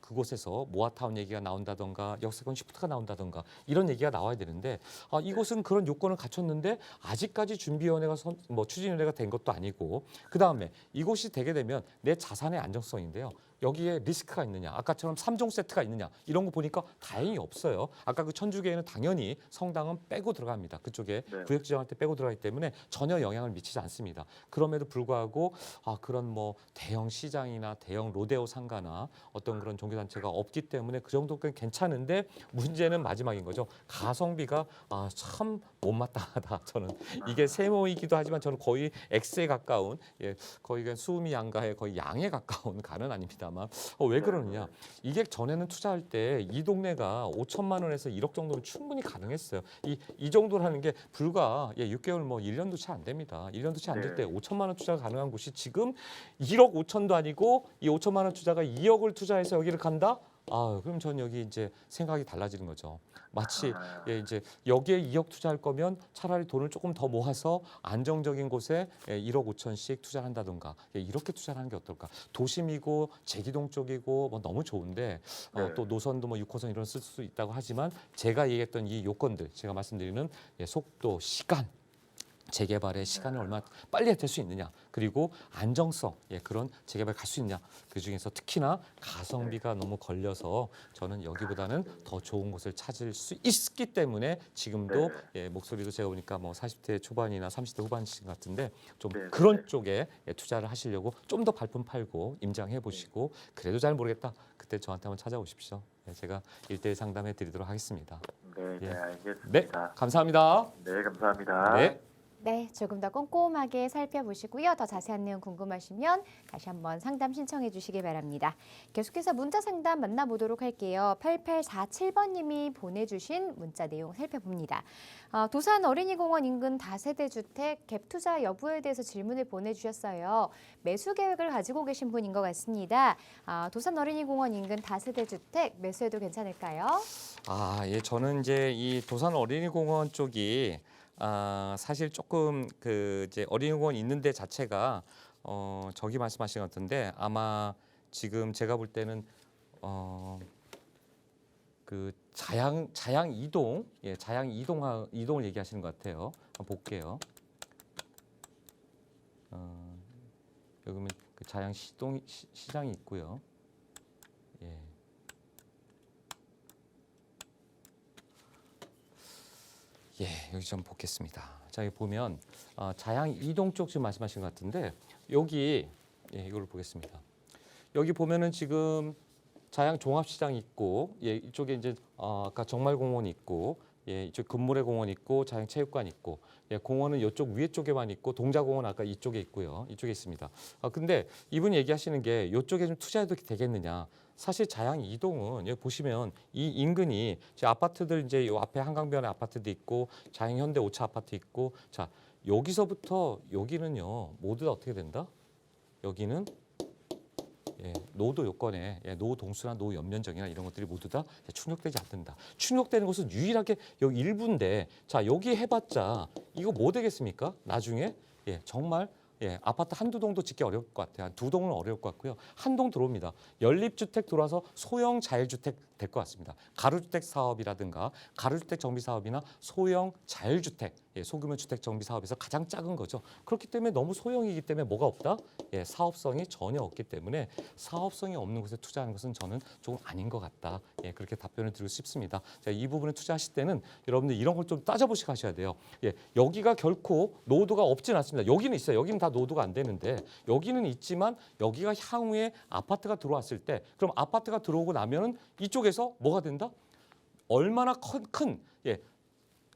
그곳에서 모아타운 얘기가 나온다던가 역세권 시프트가 나온다던가 이런 얘기가 나와야 되는데 이곳은 그런 요건을 갖췄는데 아직까지 준비위원회가 뭐 추진위원회가 된 것도 아니고 그다음에 이곳이 되게 되면 내 자산의 안정성인데요. 여기에 리스크가 있느냐, 아까처럼 3종 세트가 있느냐 이런 거 보니까 다행히 없어요. 아까 그 천주교에는 당연히 성당은 빼고 들어갑니다. 그쪽에 네. 구역 지정할 때 빼고 들어가기 때문에 전혀 영향을 미치지 않습니다. 그럼에도 불구하고 그런 뭐 대형 시장이나 대형 로데오 상가나 어떤 그런 종교단체가 없기 때문에 그 정도는 괜찮은데 문제는 마지막인 거죠. 가성비가 참 못마땅하다. 저는 이게 세모이기도 하지만 저는 거의 X에 가까운 거의 그냥 수음이 양가에 거의 양에 가까운 간은 아닙니다만 왜 그러느냐? 이게 전에는 투자할 때 이 동네가 5천만 원에서 1억 정도면 충분히 가능했어요. 이 정도라는 게 불과 6개월 뭐 1년도 채 안 됩니다. 1년도 채 안 될 때 5천만 원 투자가 가능한 곳이 지금 1억 5천도 아니고 이 5천만 원 투자가 2억을 투자해서 여기를 간다? 그럼 전 여기 이제 생각이 달라지는 거죠. 마치 이제 여기에 2억 투자할 거면 차라리 돈을 조금 더 모아서 안정적인 곳에 1억 5천씩 투자를 한다던가 이렇게 투자를 하는 게 어떨까? 도심이고 제기동 쪽이고 뭐 너무 좋은데 또 노선도 뭐 6호선 이런 쓸 수 있다고 하지만 제가 얘기했던 이 요건들 제가 말씀드리는 속도, 시간 재개발의 시간을 얼마나 빨리 될 수 있느냐 그리고 안정성 그런 재개발 갈 수 있느냐 그 중에서 특히나 가성비가 너무 걸려서 저는 여기보다는 더 좋은 곳을 찾을 수 있기 때문에 지금도 목소리도 제가 보니까 뭐 40대 초반이나 30대 후반신 같은데 좀 그런 쪽에 투자를 하시려고 좀 더 발품 팔고 임장해 보시고 그래도 잘 모르겠다 그때 저한테 한번 찾아오십시오. 제가 1:1 상담해 드리도록 하겠습니다. 네, 알겠습니다. 네, 감사합니다. 네, 감사합니다. 네. 네, 조금 더 꼼꼼하게 살펴보시고요. 더 자세한 내용 궁금하시면 다시 한번 상담 신청해 주시기 바랍니다. 계속해서 문자 상담 만나보도록 할게요. 8847번님이 보내주신 문자 내용 살펴봅니다. 도산 어린이공원 인근 다세대 주택 갭 투자 여부에 대해서 질문을 보내주셨어요. 매수 계획을 가지고 계신 분인 것 같습니다. 도산 어린이공원 인근 다세대 주택 매수해도 괜찮을까요? 예, 저는 이제 이 도산 어린이공원 쪽이 사실 조금 그 이제 어린이공원 있는 데 자체가 저기 말씀하신 것 같은데 아마 지금 제가 볼 때는 그 자양 이동, 예, 자양 이동을 얘기하시는 것 같아요. 한번 볼게요. 여기 보면 그 자양 시장이 있고요. 예. 예, 여기 좀 보겠습니다. 자, 여기 보면 자양 이동 쪽 지금 말씀하신 것 같은데 여기 이걸 보겠습니다. 여기 보면은 지금 자양 종합시장 있고, 예, 이쪽에 이제 아까 정말공원 있고, 예, 이쪽 금모래공원 있고, 자양 체육관 있고, 예, 공원은 이쪽 위에 쪽에만 있고, 동자공원 아까 이쪽에 있고요, 이쪽에 있습니다. 근데 이분이 얘기하시는 게 이쪽에 좀 투자해도 되겠느냐? 사실 자양 이동은 여기 보시면 이 인근이 제 아파트들 이제 요 앞에 한강변에 아파트도 있고, 자양 현대 5차 아파트 있고, 자 여기서부터 여기는요 모두 다 어떻게 된다? 여기는 예, 노도 요건에 노 동수나 노 연면적이나 이런 것들이 모두 다 충족되지 않는다. 충족되는 곳은 유일하게 여기 일부인데, 자 여기 해봤자 이거 뭐 되겠습니까? 나중에 정말 아파트 한두 동도 짓기 어려울 것 같아요. 한 두 동은 어려울 것 같고요. 한 동 들어옵니다. 연립주택 들어와서 소형 자율주택 될 것 같습니다. 가로주택 사업이라든가 가로주택 정비 사업이나 소형 자율주택, 소규모 주택 정비 사업에서 가장 작은 거죠. 그렇기 때문에 너무 소형이기 때문에 뭐가 없다? 사업성이 전혀 없기 때문에 사업성이 없는 곳에 투자하는 것은 저는 조금 아닌 것 같다. 그렇게 답변을 드리고 싶습니다. 자, 이 부분에 투자하실 때는 여러분들 이런 걸 좀 따져보시고 하셔야 돼요. 여기가 결코 노도가 없진 않습니다. 여기는 있어요. 여기는 다 노도가 안 되는데 여기는 있지만 여기가 향후에 아파트가 들어왔을 때 그럼 아파트가 들어오고 나면은 이쪽에서 뭐가 된다? 얼마나 큰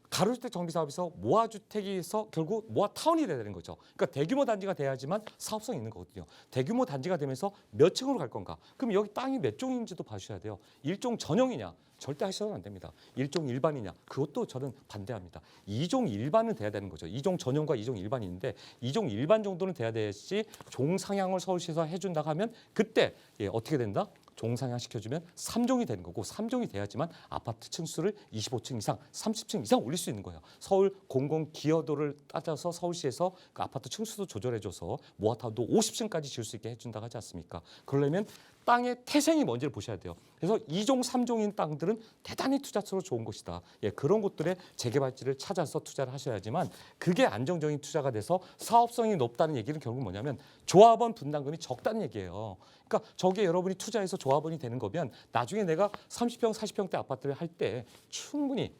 가로주택 정비 사업에서 모아주택에서 결국 모아타운이 돼야 되는 거죠. 그러니까 대규모 단지가 돼야지만 사업성이 있는 거거든요. 대규모 단지가 되면서 몇 층으로 갈 건가? 그럼 여기 땅이 몇 종인지도 봐주셔야 돼요. 일종 전용이냐? 절대 하셔도 안 됩니다. 일종 일반이냐? 그것도 저는 반대합니다. 2종 일반은 돼야 되는 거죠. 2종 전용과 2종 일반이 있는데 2종 일반 정도는 돼야 되지 종상향을 서울시에서 해준다고 하면 그때 어떻게 된다? 종상향 시켜주면 3종이 되는 거고 3종이 돼야지만 아파트 층수를 25층 이상, 30층 이상 올릴 수 있는 거예요. 서울 공공기여도를 따져서 서울시에서 그 아파트 층수도 조절해줘서 모아타운도 50층까지 지을 수 있게 해준다고 하지 않습니까? 그러려면 땅의 태생이 뭔지를 보셔야 돼요. 그래서 2종, 3종인 땅들은 대단히 투자처로 좋은 곳이다. 그런 곳들의 재개발지를 찾아서 투자를 하셔야지만 그게 안정적인 투자가 돼서 사업성이 높다는 얘기는 결국 뭐냐면 조합원 분담금이 적다는 얘기예요. 그러니까 저게 여러분이 투자해서 조합원이 되는 거면 나중에 내가 30평, 40평대 아파트를 할 때 충분히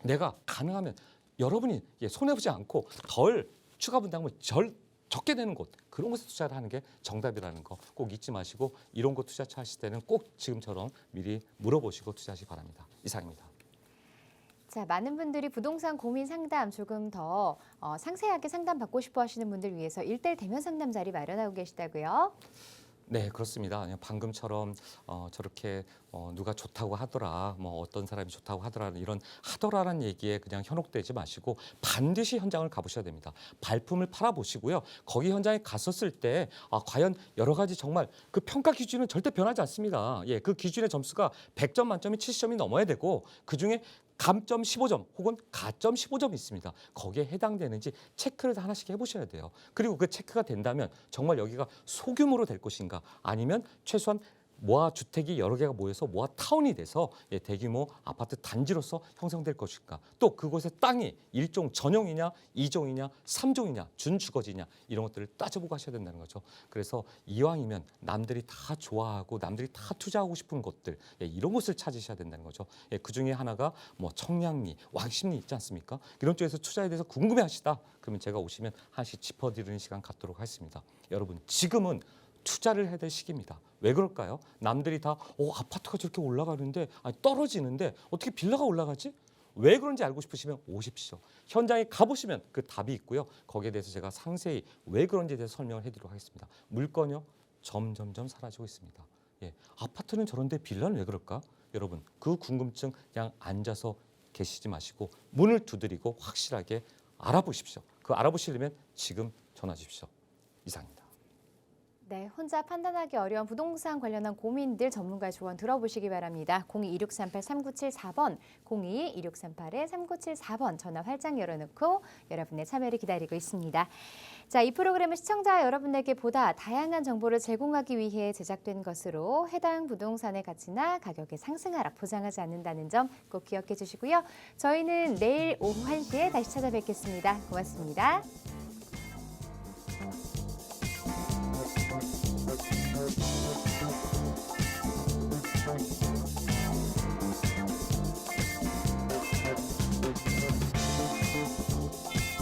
내가 가능하면 여러분이 손해보지 않고 덜 추가 분담금을 적게 되는 곳, 그런 곳에 투자를 하는 게 정답이라는 거 꼭 잊지 마시고 이런 곳 투자하실 때는 꼭 지금처럼 미리 물어보시고 투자하시기 바랍니다. 이상입니다. 자, 많은 분들이 부동산 고민 상담 조금 더 상세하게 상담 받고 싶어 하시는 분들 위해서 1:1 대면 상담 자리 마련하고 계시다고요? 네, 그렇습니다. 방금처럼 저렇게 누가 좋다고 하더라, 뭐 어떤 사람이 좋다고 하더라 이런 하더라라는 얘기에 그냥 현혹되지 마시고 반드시 현장을 가보셔야 됩니다. 발품을 팔아보시고요. 거기 현장에 갔었을 때 과연 여러 가지 정말 그 평가 기준은 절대 변하지 않습니다. 그 기준의 점수가 100점 만점이 70점이 넘어야 되고 그중에 감점 15점 혹은 가점 15점이 있습니다. 거기에 해당되는지 체크를 하나씩 해보셔야 돼요. 그리고 그 체크가 된다면 정말 여기가 소규모로 될 것인가 아니면 최소한 모아 주택이 여러 개가 모여서 모아 타운이 돼서 대규모 아파트 단지로서 형성될 것인가, 또 그곳의 땅이 1종 전용이냐 2종이냐 3종이냐 준주거지냐 이런 것들을 따져보고 하셔야 된다는 거죠. 그래서 이왕이면 남들이 다 좋아하고 남들이 다 투자하고 싶은 곳들 이런 곳을 찾으셔야 된다는 거죠. 그중에 하나가 뭐 청량리, 왕십리 있지 않습니까? 이런 쪽에서 투자에 대해서 궁금해하시다 그러면 제가 오시면 하나씩 짚어드리는 시간 갖도록 하겠습니다. 여러분 지금은 투자를 해야 될 시기입니다. 왜 그럴까요? 남들이 다 아파트가 저렇게 올라가는데 떨어지는데 어떻게 빌라가 올라가지? 왜 그런지 알고 싶으시면 오십시오. 현장에 가보시면 그 답이 있고요. 거기에 대해서 제가 상세히 왜 그런지에 대해서 설명을 해드리도록 하겠습니다. 물건이요, 점점점 사라지고 있습니다. 예, 아파트는 저런데 빌라는 왜 그럴까? 여러분, 그 궁금증 그냥 앉아서 계시지 마시고 문을 두드리고 확실하게 알아보십시오. 그 알아보시려면 지금 전화 주십시오. 이상입니다. 네, 혼자 판단하기 어려운 부동산 관련한 고민들 전문가의 조언 들어보시기 바랍니다. 02-2638-3974번, 02-2638-3974번 전화 활짝 열어놓고 여러분의 참여를 기다리고 있습니다. 자, 이 프로그램은 시청자 여러분에게 보다 다양한 정보를 제공하기 위해 제작된 것으로 해당 부동산의 가치나 가격의 상승 하락 보장하지 않는다는 점 꼭 기억해 주시고요. 저희는 내일 오후 1시에 다시 찾아뵙겠습니다. 고맙습니다. Thank you.